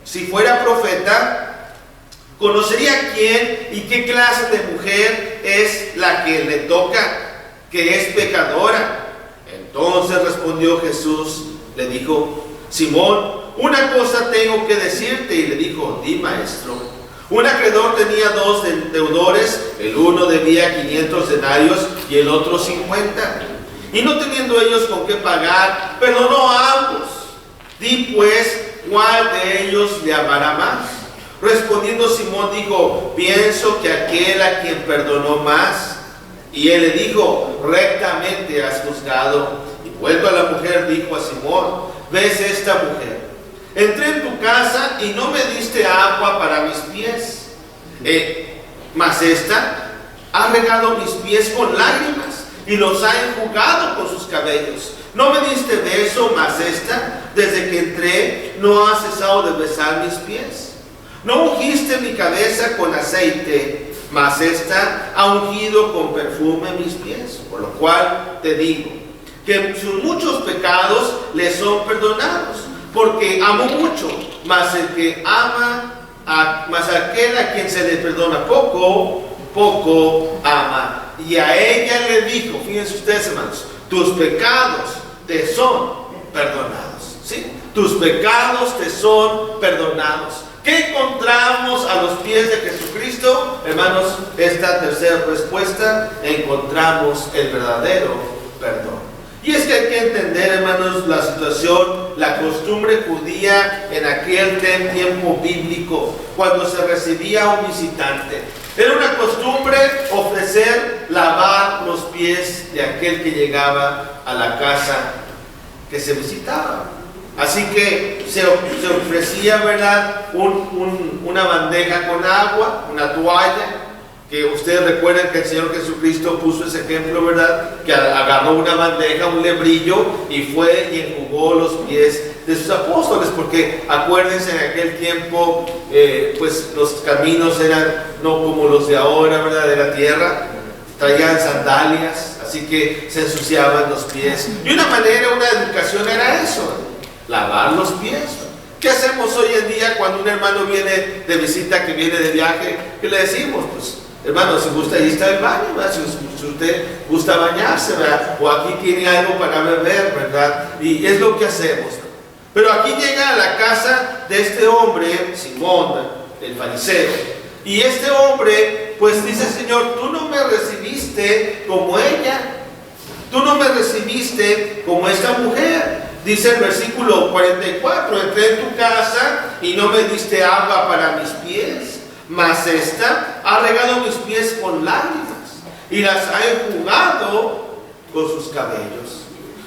si fuera profeta, conocería quién y qué clase de mujer es la que le toca, que es pecadora. Entonces respondió Jesús, le dijo: Simón, una cosa tengo que decirte. Y le dijo: di, maestro. Un acreedor tenía 2 deudores, el uno debía 500 denarios y el otro 50. Y no teniendo ellos con qué pagar, perdonó a ambos. Di pues, ¿cuál de ellos le amará más? Respondiendo Simón dijo: pienso que aquel a quien perdonó más. Y él le dijo: rectamente has juzgado. Y vuelto a la mujer, dijo a Simón: ¿ves esta mujer? Entré en tu casa y no me diste agua para mis pies. Mas esta Ha regado mis pies con lágrimas y los ha enjugado con sus cabellos. No me diste beso, mas esta, desde que entré, no ha cesado de besar mis pies. No ungiste mi cabeza con aceite, mas esta ha ungido con perfume mis pies. Por lo cual te digo, que sus muchos pecados le son perdonados, porque amó mucho, mas el que ama, mas aquel a quien se le perdona poco, poco ama. Y a ella le dijo, fíjense ustedes, hermanos, tus pecados te son perdonados. ¿Sí? Tus pecados te son perdonados. ¿Qué encontramos a los pies de Jesucristo? Hermanos, esta tercera respuesta, encontramos el verdadero perdón. Y es que hay que entender, hermanos, la situación, la costumbre judía en aquel tiempo bíblico, cuando se recibía un visitante. Era una costumbre ofrecer lavar los pies de aquel que llegaba a la casa que se visitaba. Así que se ofrecía, ¿verdad?, una bandeja con agua, una toalla, que ustedes recuerden que el Señor Jesucristo puso ese ejemplo, ¿verdad?, que agarró una bandeja, un lebrillo, y fue y enjugó los pies de sus apóstoles, porque acuérdense, en aquel tiempo, pues los caminos eran no como los de ahora, ¿verdad?, de la tierra, traían sandalias, así que se ensuciaban los pies. Y una manera, una educación era eso, lavar los pies. ¿Qué hacemos hoy en día cuando un hermano viene de visita, que viene de viaje? ¿Qué le decimos? Pues, hermano, si gusta, ahí está el baño, ¿verdad? Si usted gusta bañarse, ¿verdad? O aquí tiene algo para beber, ¿verdad? Y es lo que hacemos. Pero aquí llega a la casa de este hombre, Simón, el fariseo. Y este hombre, pues dice, Señor, tú no me recibiste como ella. Tú no me recibiste como esta mujer. Dice el versículo 44, entré en tu casa y no me diste agua para mis pies, mas esta ha regado mis pies con lágrimas y las ha enjugado con sus cabellos.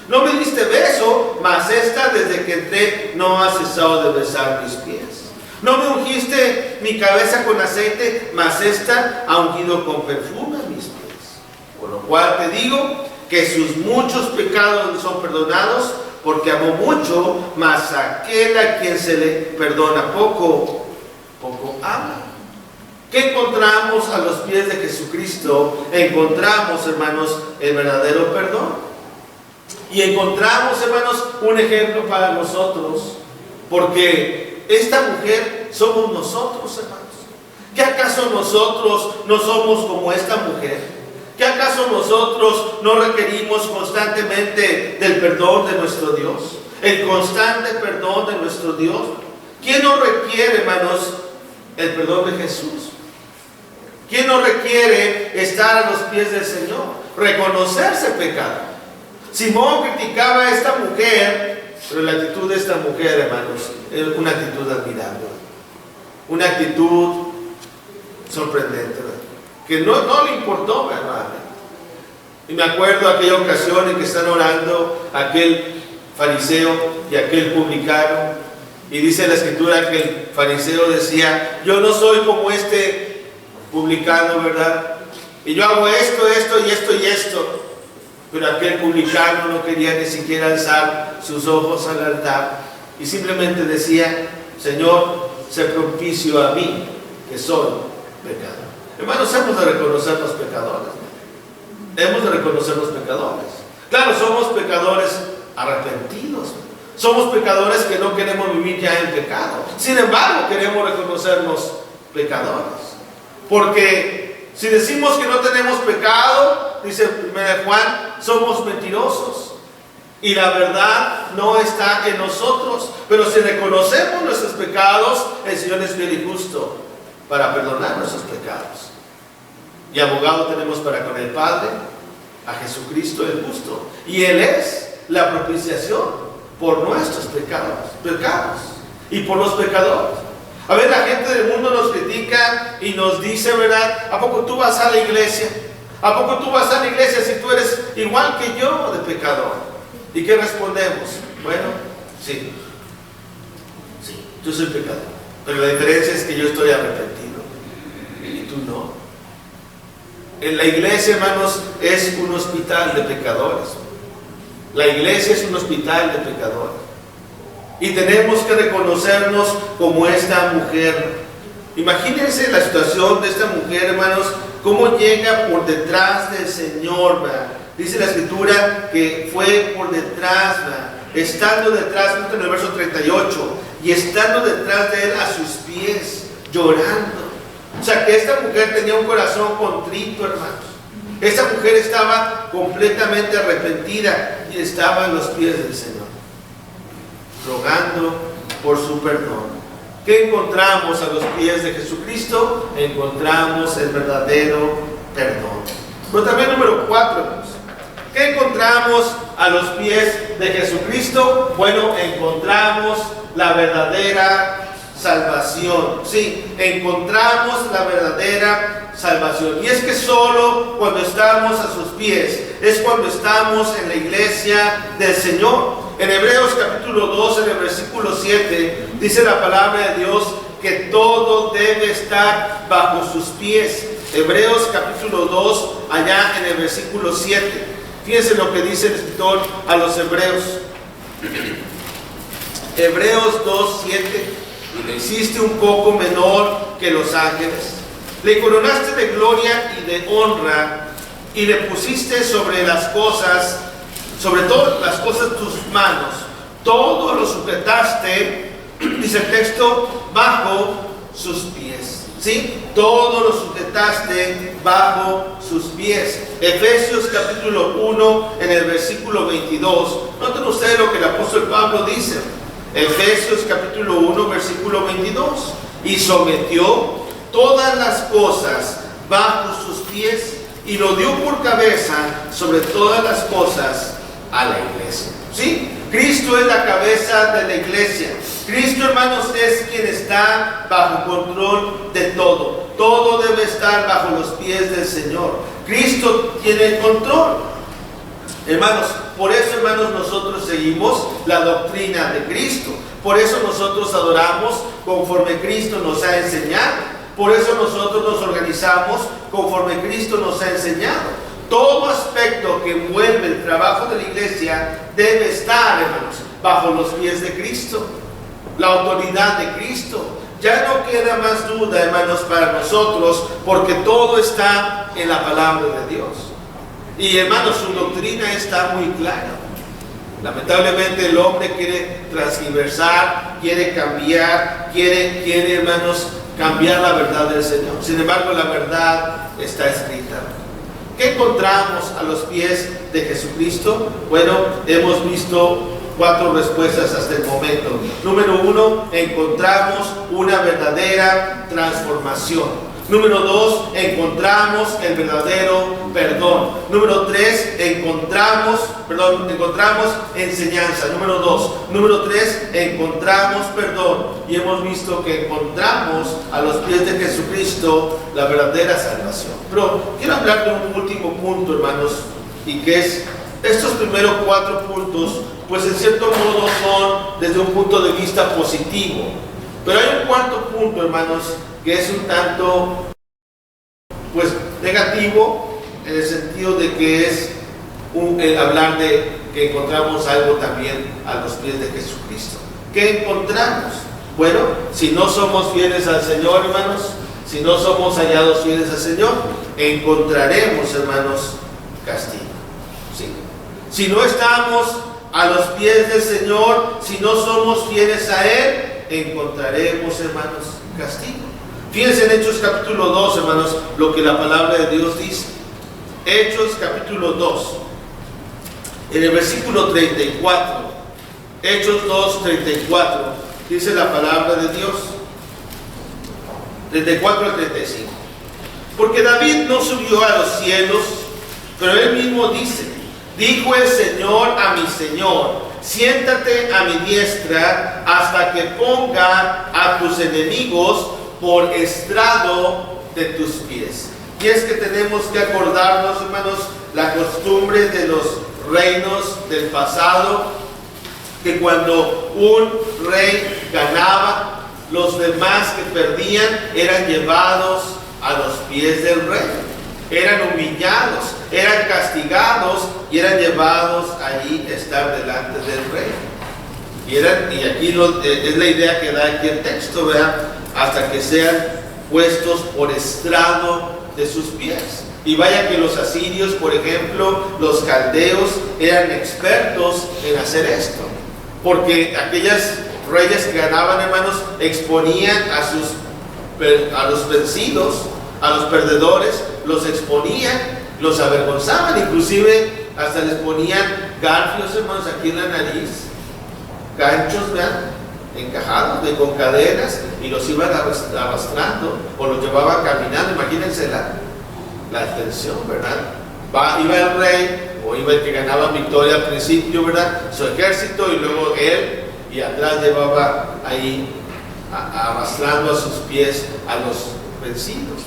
No me diste beso, mas esta desde que entré no ha cesado de besar mis pies. No me ungiste mi cabeza con aceite, mas esta ha ungido con perfume mis pies. Por lo cual te digo que sus muchos pecados le son perdonados, porque amó mucho, mas aquel a quien se le perdona poco, poco ama. ¿Qué encontramos a los pies de Jesucristo? Encontramos, hermanos, el verdadero perdón. Y encontramos, hermanos, un ejemplo para nosotros, porque esta mujer somos nosotros, hermanos. ¿Qué acaso nosotros no somos como esta mujer? ¿Qué acaso nosotros no requerimos constantemente del perdón de nuestro Dios? El constante perdón de nuestro Dios. ¿Quién no requiere, hermanos, el perdón de Jesús? ¿Quién no requiere estar a los pies del Señor? Reconocerse pecado. Simón criticaba a esta mujer, pero la actitud de esta mujer, hermanos, es una actitud admirable. Una actitud sorprendente, ¿verdad? Que no le importó, ¿verdad? Y me acuerdo aquella ocasión en que están orando aquel fariseo y aquel publicano, y dice la escritura que el fariseo decía, yo no soy como este publicano, ¿verdad? Y yo hago esto, esto y esto y esto. Pero aquel publicano no quería ni siquiera alzar sus ojos al altar y simplemente decía, Señor, sé propicio a mí, que soy pecador. Hermanos, hemos de reconocer los pecadores. Hemos de reconocer los pecadores. Claro, somos pecadores arrepentidos. Somos pecadores que no queremos vivir ya en pecado. Sin embargo, queremos reconocernos pecadores. Porque si decimos que no tenemos pecado, dice 1 Juan, somos mentirosos. Y la verdad no está en nosotros. Pero si reconocemos nuestros pecados, el Señor es fiel y justo para perdonar nuestros pecados. Y abogado tenemos para con el Padre, a Jesucristo el justo. Y Él es la propiciación por nuestros pecados y por los pecadores. A ver, la gente del mundo nos critica y nos dice, ¿verdad? ¿A poco tú vas a la iglesia? ¿A poco tú vas a la iglesia si tú eres igual que yo de pecador? ¿Y qué respondemos? Bueno, sí, yo soy pecador. Pero la diferencia es que yo estoy arrepentido y tú no. La iglesia, hermanos, es un hospital de pecadores. La iglesia es un hospital de pecadores. Y tenemos que reconocernos como esta mujer. Imagínense la situación de esta mujer, hermanos, cómo llega por detrás del Señor, ¿verdad? Dice la Escritura que fue por detrás, ¿verdad? Estando detrás, en el verso 38, y estando detrás de él a sus pies, llorando. O sea que esta mujer tenía un corazón contrito, hermanos. Esta mujer estaba completamente arrepentida y estaba a los pies del Señor, rogando por su perdón. ¿Qué encontramos a los pies de Jesucristo? Encontramos el verdadero perdón. Pero también número 4, hermanos. ¿Qué encontramos a los pies de Jesucristo? Bueno, encontramos la verdadera salvación. Sí, encontramos la verdadera salvación. Y es que solo cuando estamos a sus pies es cuando estamos en la iglesia del Señor. En Hebreos capítulo 2, en el versículo 7, dice la palabra de Dios que todo debe estar bajo sus pies. Hebreos capítulo 2, allá en el versículo 7. Fíjense lo que dice el escritor a los hebreos. Hebreos 2, 7. Y lo hiciste un poco menor que los ángeles. Le coronaste de gloria y de honra, y le pusiste sobre las cosas, sobre todas las cosas tus manos. Todo lo sujetaste, dice el texto, bajo sus pies. ¿Sí? Todo lo sujetaste bajo sus pies. Efesios capítulo 1, en el versículo 22. Noten ustedes lo que el apóstol Pablo dice. Efesios capítulo 1, versículo 22. Y sometió todas las cosas bajo sus pies y lo dio por cabeza sobre todas las cosas a la iglesia. ¿Sí? Cristo es la cabeza de la iglesia. Cristo, hermanos, es quien está bajo control de todo. Todo debe estar bajo los pies del Señor. Cristo tiene el control. Hermanos, por eso, hermanos, nosotros seguimos la doctrina de Cristo. Por eso nosotros adoramos conforme Cristo nos ha enseñado. Por eso nosotros nos organizamos conforme Cristo nos ha enseñado. Todo aspecto que envuelve el trabajo de la iglesia debe estar, hermanos, bajo los pies de Cristo. La autoridad de Cristo. Ya no queda más duda, hermanos, para nosotros, porque todo está en la palabra de Dios. Y, hermanos, su doctrina está muy clara. Lamentablemente el hombre quiere transgiversar, quiere cambiar, quiere, hermanos, cambiar la verdad del Señor. Sin embargo, la verdad está escrita. ¿Qué encontramos a los pies de Jesucristo? Bueno, hemos visto 4 respuestas hasta el momento. Número 1, encontramos una verdadera transformación. Número 2, encontramos el verdadero perdón. Número 3, encontramos enseñanza. Número 2. Número 3, encontramos perdón. Y hemos visto que encontramos a los pies de Jesucristo la verdadera salvación. Pero quiero hablar de un último punto, hermanos, y que es estos primeros 4 puntos, pues en cierto modo son desde un punto de vista positivo. Pero hay un cuarto punto, hermanos, que es un tanto, pues, negativo, en el sentido de que es hablar de que encontramos algo también a los pies de Jesucristo. ¿Qué encontramos? Bueno, si no somos fieles al Señor, hermanos, si no somos hallados fieles al Señor, encontraremos, hermanos, castigo. ¿Sí? Si no estamos a los pies del Señor, si no somos fieles a Él, encontraremos, hermanos, castigo. Fíjense en Hechos capítulo 2, hermanos, lo que la palabra de Dios dice. Hechos capítulo 2, en el versículo 34. Hechos 2, 34, dice la palabra de Dios. 34 al 35. Porque David no subió a los cielos, pero él mismo dice: dijo el Señor a mi Señor, siéntate a mi diestra hasta que ponga a tus enemigos por estrado de tus pies. Y es que tenemos que acordarnos, hermanos, la costumbre de los reinos del pasado, que cuando un rey ganaba, los demás que perdían eran llevados a los pies del rey. eran humillados, eran castigados y eran llevados ahí a estar delante del rey. Y aquí es la idea que da aquí el texto, ¿verdad? Hasta que sean puestos por estrado de sus pies. Y vaya que los asirios, por ejemplo, los caldeos, eran expertos en hacer esto. Porque aquellos reyes que ganaban, hermanos, exponían a los vencidos, a los perdedores, los exponían, los avergonzaban, inclusive hasta les ponían garfios, hermanos, aquí en la nariz, ganchos, ¿verdad?, encajados con cadenas, y los iban arrastrando o los llevaban caminando. Imagínense la tensión, ¿verdad? Iba el rey, o iba el que ganaba victoria al principio, ¿verdad?, su ejército, y luego él, y atrás llevaba ahí arrastrando a sus pies a los vencidos.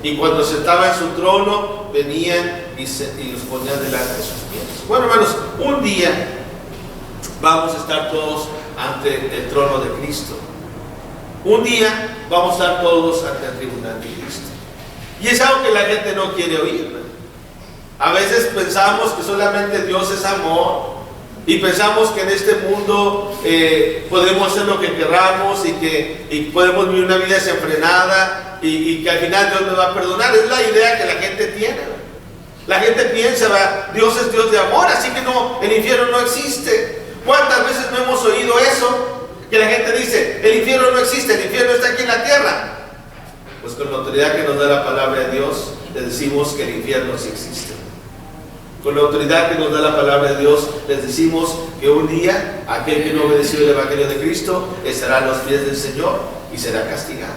Y cuando sentaba en su trono, venían y los ponían delante de sus pies. Bueno, hermanos, un día vamos a estar todos ante el trono de Cristo. Un día vamos a estar todos ante el tribunal de Cristo. Y es algo que la gente no quiere oír, ¿no? A veces pensamos que solamente Dios es amor, y pensamos que en este mundo podemos hacer lo que queramos y podemos vivir una vida desenfrenada y que al final Dios nos va a perdonar. Es la idea que la gente tiene, ¿no? La gente piensa, ¿verdad?, Dios es Dios de amor, así que no, el infierno no existe. ¿Cuántas veces no hemos oído eso? Que la gente dice, el infierno no existe, el infierno está aquí en la tierra. Pues con la autoridad que nos da la palabra de Dios, le decimos que el infierno sí existe. Con la autoridad que nos da la palabra de Dios, les decimos que un día aquel que no obedeció el Evangelio de Cristo estará a los pies del Señor y será castigado.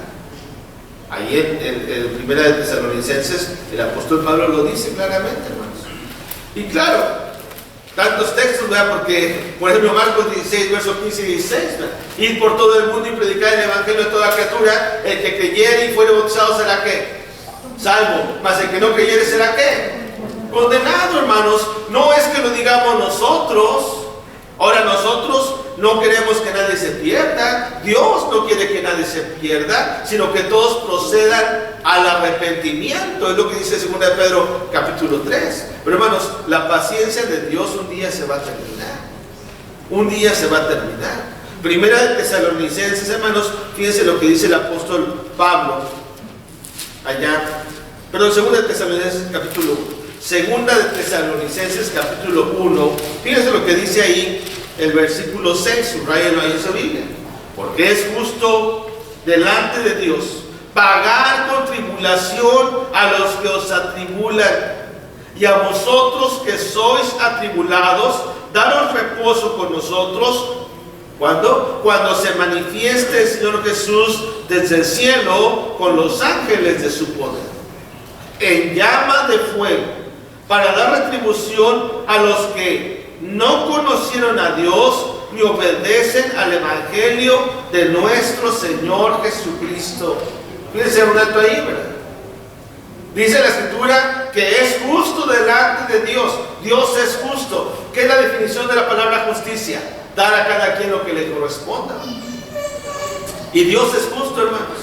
Ahí en 1 de Tesalonicenses, el apóstol Pablo lo dice claramente, hermanos. Y claro, tantos textos, ¿verdad? Porque, por ejemplo, Marcos 16, versos 15 y 16, ¿verdad? Ir por todo el mundo y predicar el Evangelio a toda criatura. El que creyere y fuere bautizado será ¿qué? Salvo. Mas el que no creyere será ¿qué? Condenado, hermanos. No es que lo digamos nosotros. Ahora, nosotros no queremos que nadie se pierda. Dios no quiere que nadie se pierda, sino que todos procedan al arrepentimiento. Es lo que dice 2 de Pedro capítulo 3. Pero, hermanos, la paciencia de Dios un día se va a terminar. Un día se va a terminar. Primera de Tesalonicenses, hermanos, fíjense lo que dice el apóstol Pablo allá. Perdón, 2 de Tesalonicenses capítulo 1. Segunda de Tesalonicenses capítulo 1, fíjense lo que dice ahí el versículo 6, subrayenlo ahí en su Biblia. Porque es justo delante de Dios pagar con tribulación a los que os atribulan, y a vosotros que sois atribulados, daros reposo con nosotros. ¿Cuándo? Cuando se manifieste el Señor Jesús desde el cielo con los ángeles de su poder, en llama de fuego, para dar retribución a los que no conocieron a Dios ni obedecen al Evangelio de nuestro Señor Jesucristo. Fíjense un alto ahí, ¿verdad? Dice la Escritura que es justo delante de Dios. Dios es justo. ¿Qué es la definición de la palabra justicia? Dar a cada quien lo que le corresponda. Y Dios es justo, hermanos.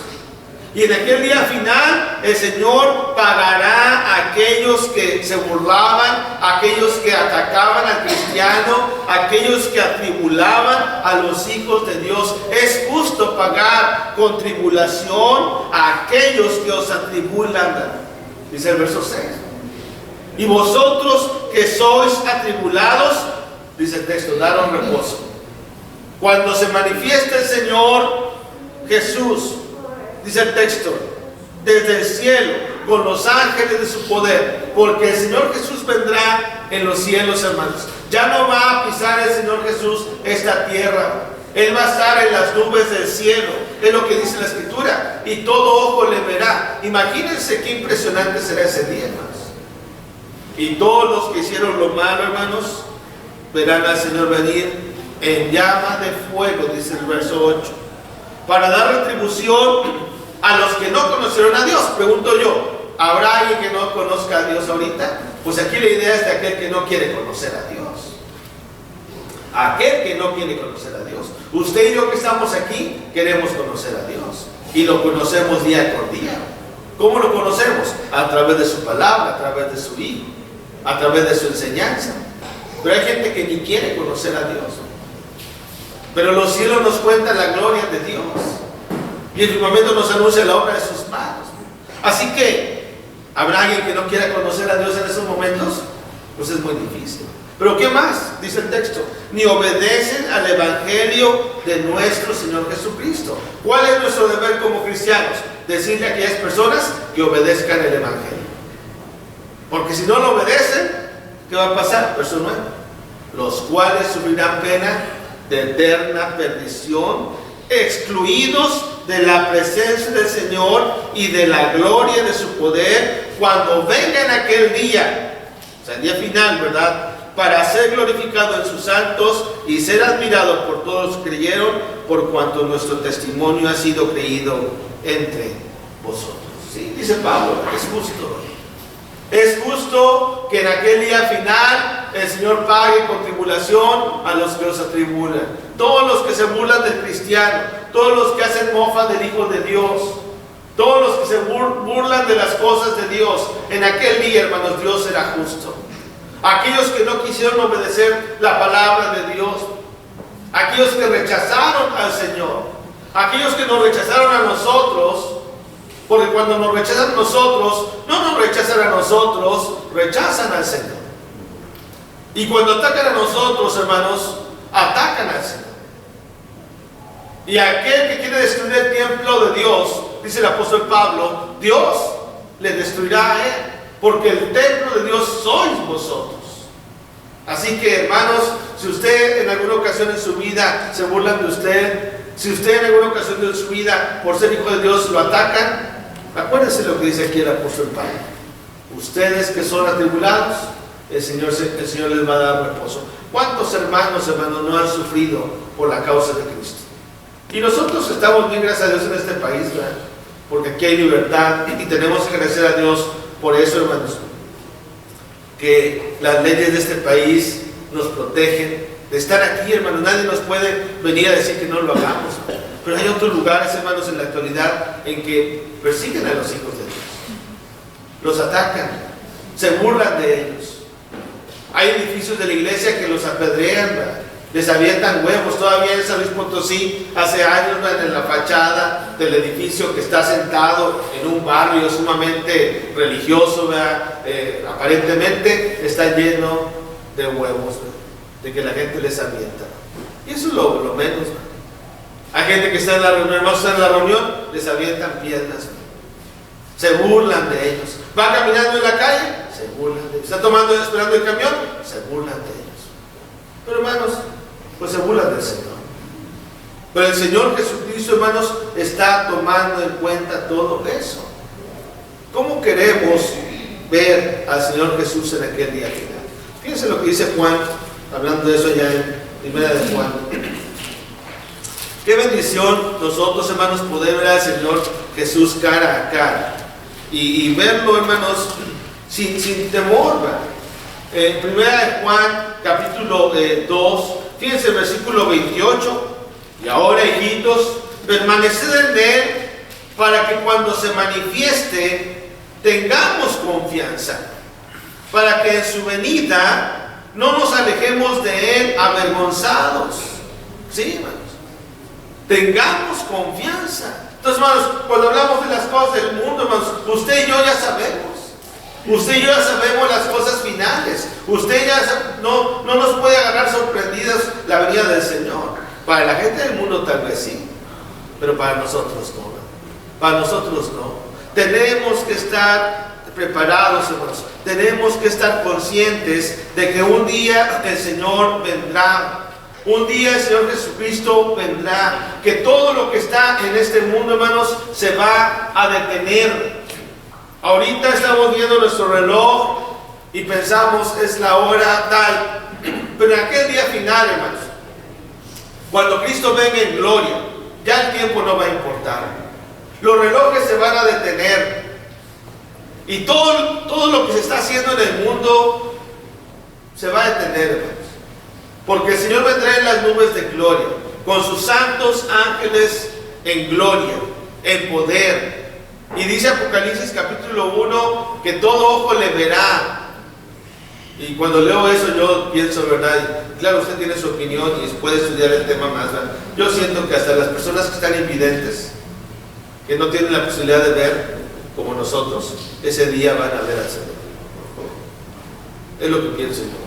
Y en aquel día final el Señor pagará a aquellos que se burlaban, a aquellos que atacaban al cristiano, a aquellos que atribulaban a los hijos de Dios. Es justo pagar con tribulación a aquellos que os atribulan, dice el verso 6. Y vosotros que sois atribulados, dice el texto, daros reposo. Cuando se manifieste el Señor Jesús, dice el texto, desde el cielo, con los ángeles de su poder, porque el Señor Jesús vendrá en los cielos, hermanos. Ya no va a pisar el Señor Jesús esta tierra. Él va a estar en las nubes del cielo. Es lo que dice la Escritura. Y todo ojo le verá. Imagínense qué impresionante será ese día, hermanos. Y todos los que hicieron lo malo, hermanos, verán al Señor venir en llama de fuego, dice el verso 8, para dar retribución a los que no conocieron a Dios. Pregunto yo, ¿habrá alguien que no conozca a Dios ahorita? Pues aquí la idea es de aquel que no quiere conocer a Dios. Aquel que no quiere conocer a Dios. Usted y yo que estamos aquí queremos conocer a Dios. Y lo conocemos día por día. ¿Cómo lo conocemos? A través de su palabra, a través de su Hijo, a través de su enseñanza. Pero hay gente que ni quiere conocer a Dios. Pero los cielos nos cuentan la gloria de Dios. Y el firmamento nos anuncia la obra de sus manos. Así que, ¿habrá alguien que no quiera conocer a Dios en esos momentos? Pues es muy difícil. Pero ¿qué más? Dice el texto. Ni obedecen al Evangelio de nuestro Señor Jesucristo. ¿Cuál es nuestro deber como cristianos? Decirle a aquellas personas que obedezcan el Evangelio. Porque si no lo obedecen, ¿qué va a pasar? Verso 9. Los cuales sufrirán pena de eterna perdición, excluidos de la presencia del Señor y de la gloria de su poder, cuando venga en aquel día, o sea, el día final, ¿verdad?, para ser glorificado en sus santos y ser admirado por todos los que creyeron, por cuanto nuestro testimonio ha sido creído entre vosotros. ¿Sí? Dice Pablo, es justo. Es justo que en aquel día final el Señor pague con tribulación a los que los atribulan. Todos los que se burlan del cristiano, todos los que hacen mofa del Hijo de Dios, todos los que se burlan de las cosas de Dios, en aquel día, hermanos, Dios será justo. Aquellos que no quisieron obedecer la palabra de Dios, aquellos que rechazaron al Señor, aquellos que nos rechazaron a nosotros, porque cuando nos rechazan a nosotros, no nos rechazan a nosotros, rechazan al Señor. Y cuando atacan a nosotros, hermanos, atacan al Señor. Y aquel que quiere destruir el templo de Dios, dice el apóstol Pablo, Dios le destruirá a él, porque el templo de Dios sois vosotros. Así que, hermanos, si usted en alguna ocasión en su vida se burlan de usted, si usted en alguna ocasión de su vida, por ser hijo de Dios, lo atacan, acuérdense lo que dice aquí el apóstol Pablo. Ustedes que son atribulados, el Señor les va a dar reposo. ¿Cuántos hermanos no han sufrido por la causa de Cristo? Y nosotros estamos bien, gracias a Dios, en este país, ¿verdad? Porque aquí hay libertad y tenemos que agradecer a Dios por eso, hermanos, que las leyes de este país nos protegen de estar aquí, hermanos. Nadie nos puede venir a decir que no lo hagamos. Pero hay otros lugares, hermanos, en la actualidad en que persiguen a los hijos de Dios, los atacan, se burlan de ellos. Hay edificios de la iglesia que los apedrean, ¿verdad? Les avientan huevos. Todavía en San Luis Potosí, hace años, ¿verdad?, en la fachada del edificio que está sentado en un barrio sumamente religioso, ¿verdad?, aparentemente está lleno de huevos, ¿verdad?, de que la gente les avienta. Y eso es lo menos, ¿verdad? Hay gente que está en la reunión, hermanos, está en la reunión, les avientan piedras, ¿verdad? Se burlan de ellos. Van caminando en la calle, se burlan de ellos. Están esperando el camión, se burlan de ellos. Pero, hermanos, pues se burlan del Señor. Pero el Señor Jesucristo, hermanos, está tomando en cuenta todo eso. ¿Cómo queremos ver al Señor Jesús en aquel día final? Fíjense lo que dice Juan, hablando de eso ya en Primera de Juan. Qué bendición nosotros, hermanos, poder ver al Señor Jesús cara a cara y verlo, hermanos, sin temor, ¿verdad? En Primera de Juan, capítulo 2, fíjense el versículo 28. Y ahora, hijitos, permaneced en Él, para que cuando se manifieste tengamos confianza, para que en su venida no nos alejemos de Él avergonzados. ¿Sí, hermanos? Tengamos confianza. Entonces, hermanos, cuando hablamos de las cosas del mundo, hermanos, usted y yo ya sabemos. Usted y yo ya sabemos las cosas finales. Usted ya no nos puede agarrar sorprendidos la venida del Señor. Para la gente del mundo tal vez sí, pero para nosotros no. Para nosotros no. Tenemos que estar preparados, hermanos. Tenemos que estar conscientes de que un día el Señor vendrá. Un día el Señor Jesucristo vendrá. Que todo lo que está en este mundo, hermanos, se va a detener. Ahorita estamos viendo nuestro reloj y pensamos es la hora tal, pero en aquel día final, hermanos, cuando Cristo venga en gloria, ya el tiempo no va a importar. Los relojes se van a detener y todo lo que se está haciendo en el mundo se va a detener, hermanos, porque el Señor vendrá en las nubes de gloria con sus santos ángeles en gloria, en poder. Y dice Apocalipsis capítulo 1 que todo ojo le verá. Y cuando leo eso yo pienso, ¿verdad? Y claro, usted tiene su opinión y puede estudiar el tema más, ¿verdad? Yo siento que hasta las personas que están invidentes, que no tienen la posibilidad de ver como nosotros, ese día van a ver al Señor. Es lo que pienso yo.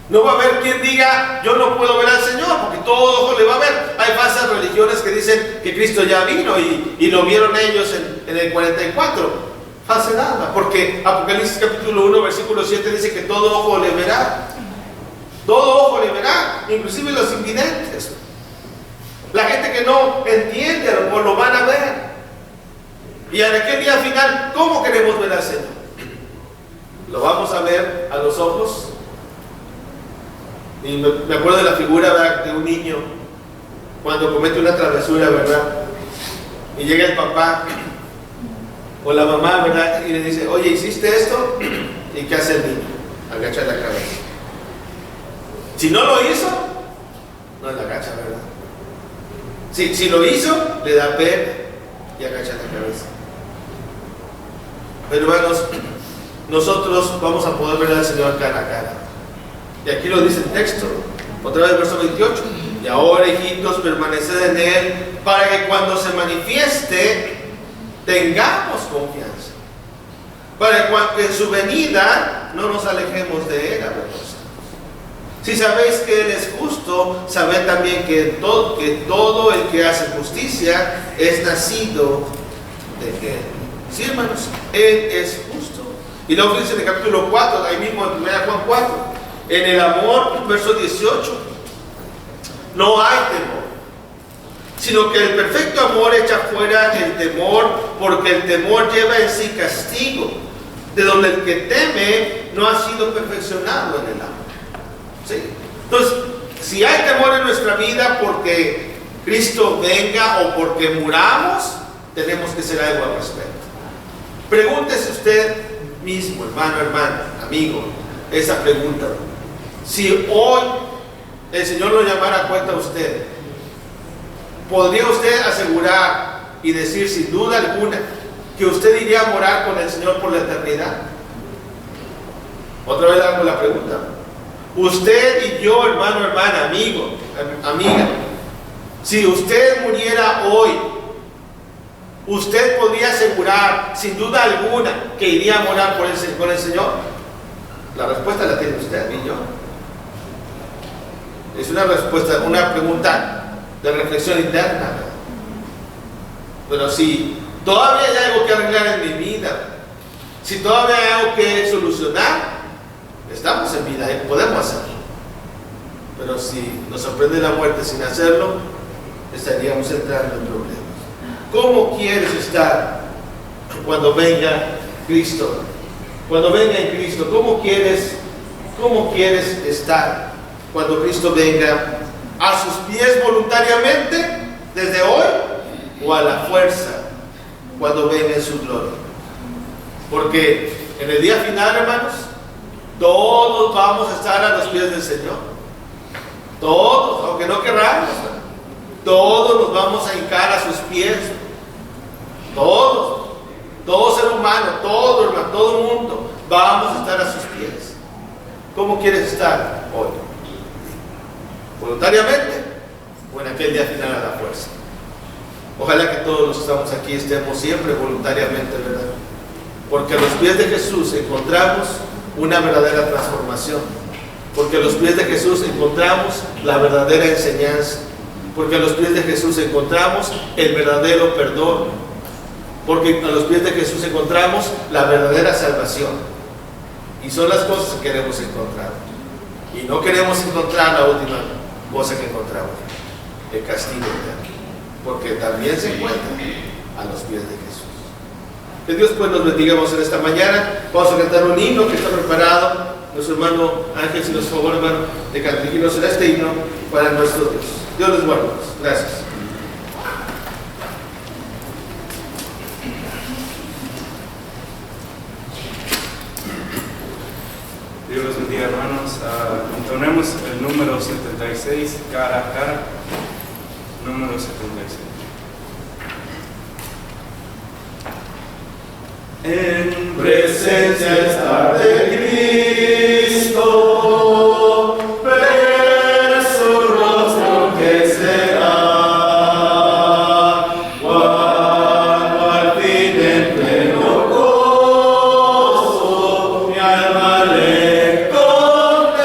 No va a haber quien diga, yo no puedo ver al Señor, porque todo ojo le va a ver. Hay falsas religiones que dicen que Cristo ya vino y lo vieron ellos en el 44. Falsedad, porque Apocalipsis capítulo 1, versículo 7 dice que todo ojo le verá. Todo ojo le verá, inclusive los invidentes. La gente que no entiende, a lo mejor lo van a ver. Y en aquel día final, ¿cómo queremos ver al Señor? ¿Lo vamos a ver a los ojos? Y me acuerdo de la figura, ¿verdad?, de un niño cuando comete una travesura, ¿verdad? Y llega el papá o la mamá, ¿verdad?, y le dice, oye, ¿hiciste esto? ¿Y qué hace el niño? Agacha la cabeza. Si no lo hizo, no la agacha, ¿verdad? Si lo hizo, le da pena y agacha la cabeza. Pero hermanos, nosotros vamos a poder ver al Señor cara a cara. Y aquí lo dice el texto, otra vez verso 28. Y ahora, hijitos, permaneced en Él, para que cuando se manifieste tengamos confianza, para que en su venida no nos alejemos de Él avergonzados. Si sabéis que Él es justo, sabed también que todo el que hace justicia es nacido de Él. Sí, hermanos, Él es justo. Y luego dice en el capítulo 4, ahí mismo en 1 Juan 4, en el amor, verso 18, no hay temor, sino que el perfecto amor echa fuera el temor, porque el temor lleva en sí castigo, de donde el que teme no ha sido perfeccionado en el amor. ¿Sí? Entonces, si hay temor en nuestra vida porque Cristo venga o porque muramos, tenemos que hacer algo al respecto. Pregúntese usted mismo, hermano, hermana, amigo, esa pregunta. Si hoy el Señor lo llamara a cuenta a usted, ¿podría usted asegurar y decir sin duda alguna que usted iría a morar con el Señor por la eternidad? Otra vez hago la pregunta. Usted y yo, hermano, hermana, amigo, amiga, si usted muriera hoy, ¿usted podría asegurar sin duda alguna que iría a morar con el Señor? La respuesta la tiene usted y yo. Es una respuesta, una pregunta de reflexión interna. Pero si todavía hay algo que arreglar en mi vida, si todavía hay algo que solucionar, estamos en vida y podemos hacerlo. Pero si nos sorprende la muerte sin hacerlo, estaríamos entrando en problemas. ¿Cómo quieres estar cuando venga Cristo? Cuando venga en Cristo, ¿cómo quieres estar cuando Cristo venga? ¿A sus pies voluntariamente desde hoy o a la fuerza cuando venga en su gloria? Porque en el día final, hermanos, todos vamos a estar a los pies del Señor. Todos, aunque no querramos, todos nos vamos a hincar a sus pies. Todos, todo ser humano, todo hermano, todo el mundo, vamos a estar a sus pies. ¿Cómo quieres estar hoy? ¿Voluntariamente o en aquel día final a la fuerza? Ojalá que todos los que estamos aquí estemos siempre voluntariamente, ¿verdad? Porque a los pies de Jesús encontramos una verdadera transformación. Porque a los pies de Jesús encontramos la verdadera enseñanza. Porque a los pies de Jesús encontramos el verdadero perdón. Porque a los pies de Jesús encontramos la verdadera salvación. Y son las cosas que queremos encontrar. Y no queremos encontrar la última cosa que encontramos, el castigo eterno. Porque también se encuentra a los pies de Jesús. Que Dios pues nos bendigamos en esta mañana. Vamos a cantar un himno que está preparado. Nuestro hermano Ángel, si nos favor, hermano, de cantarnos en este himno para nuestro Dios. Dios les guarde. Gracias. Dios los bendiga, hermanos. Entonemos el número 76, cara a cara. Número 76. En presencia está de Cristo, ver su rostro que será, cuando al fin en pleno gozo mi alma le contemplará.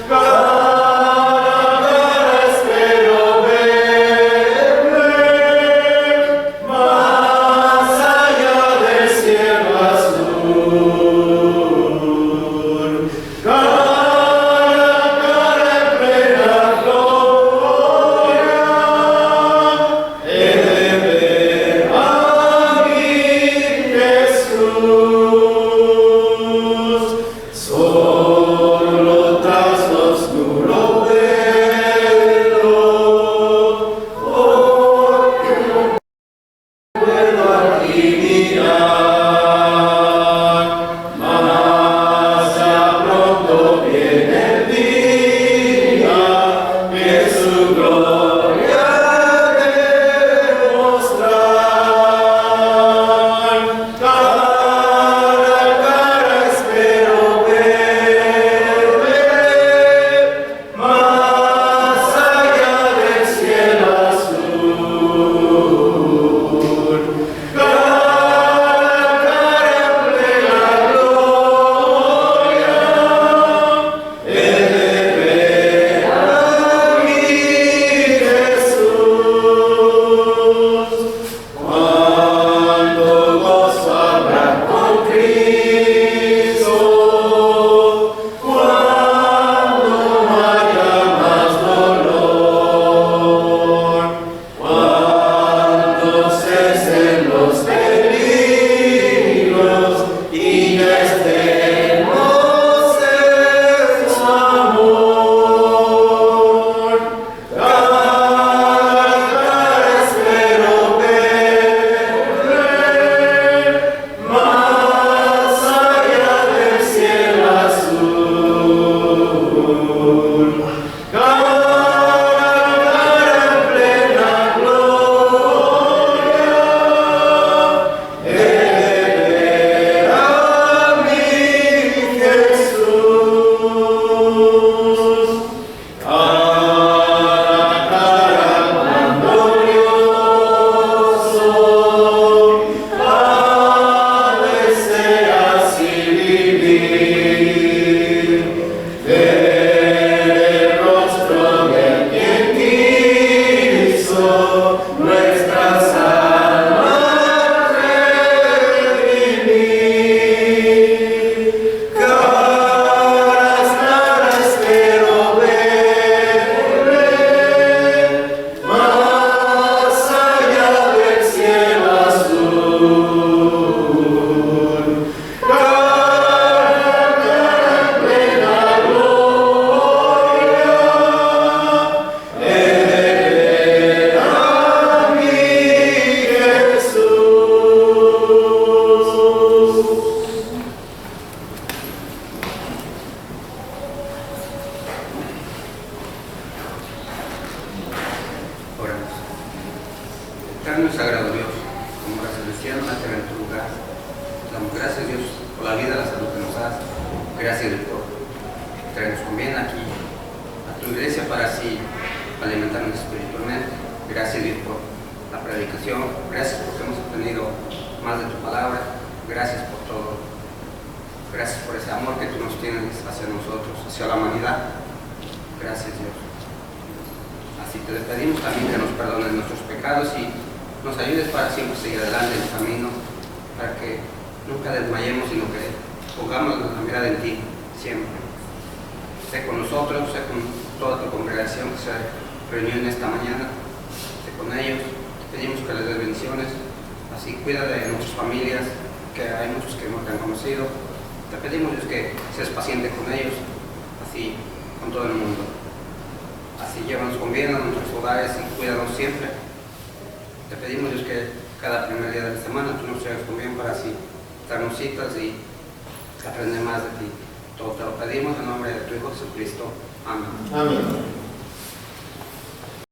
Cara a cara espero verle, más allá del cielo azul. Cara a cara en plena gloria, he de ver a mi Jesús. Solo tras lo oscuro velo, hoy puedo aquí mirar, mas ya pronto viene el día que su gloria demostrar. Cara a cara espero verle, más allá del cielo azul. Cara a cara en plena gloria, he de ver a mi Jesús. Cuando gozo habrá con Cristo, cuando no haya más dolor, cuando cesen los peligros y ya estemos en su amor. Cara a cara espero verle, más allá del cielo azul. Cara a cara en plena gloria, he de ver a mi Jesús. Cara a cara cuando glorioso, desea así vivir, ver el rostro del quien quiso nuestras almas redimir. Caras caras espero verle, más allá del cielo azul. Cara a cara en plena gloria, he de ver a mi Jesús. Oremos. Eterno y sagrado Dios, como la celestial nacer en tu lugar, damos gracias, Dios, por la vida y la salud que nos das. Gracias, Dios, por traernos con bien aquí a tu iglesia para así alimentarnos espiritualmente. Gracias, Dios, por la predicación. Gracias porque hemos aprendido más de tu palabra. Gracias por todo. Gracias por ese amor que tú nos tienes hacia nosotros, hacia la humanidad. Gracias, Dios. Así te pedimos también que nos perdones nuestros pecados y nos ayudes para siempre seguir adelante en el camino, para que nunca desmayemos, sino que pongamos nuestra mirada en ti siempre. Sé con nosotros, sé con toda tu congregación que se reunió en esta mañana, sé con ellos. Te pedimos que les des bendiciones, así cuida de nuestras familias, que hay muchos que no te han conocido. Te pedimos, Dios, que seas paciente con ellos, así con todo el mundo. Así llévanos con bien a nuestros hogares y cuídanos siempre. Te pedimos, Dios, que cada primer día de la semana tú nos traigas con bien para así darnos citas y aprender más de ti. Todo te lo pedimos en nombre de tu Hijo Jesucristo. Amén. Amén.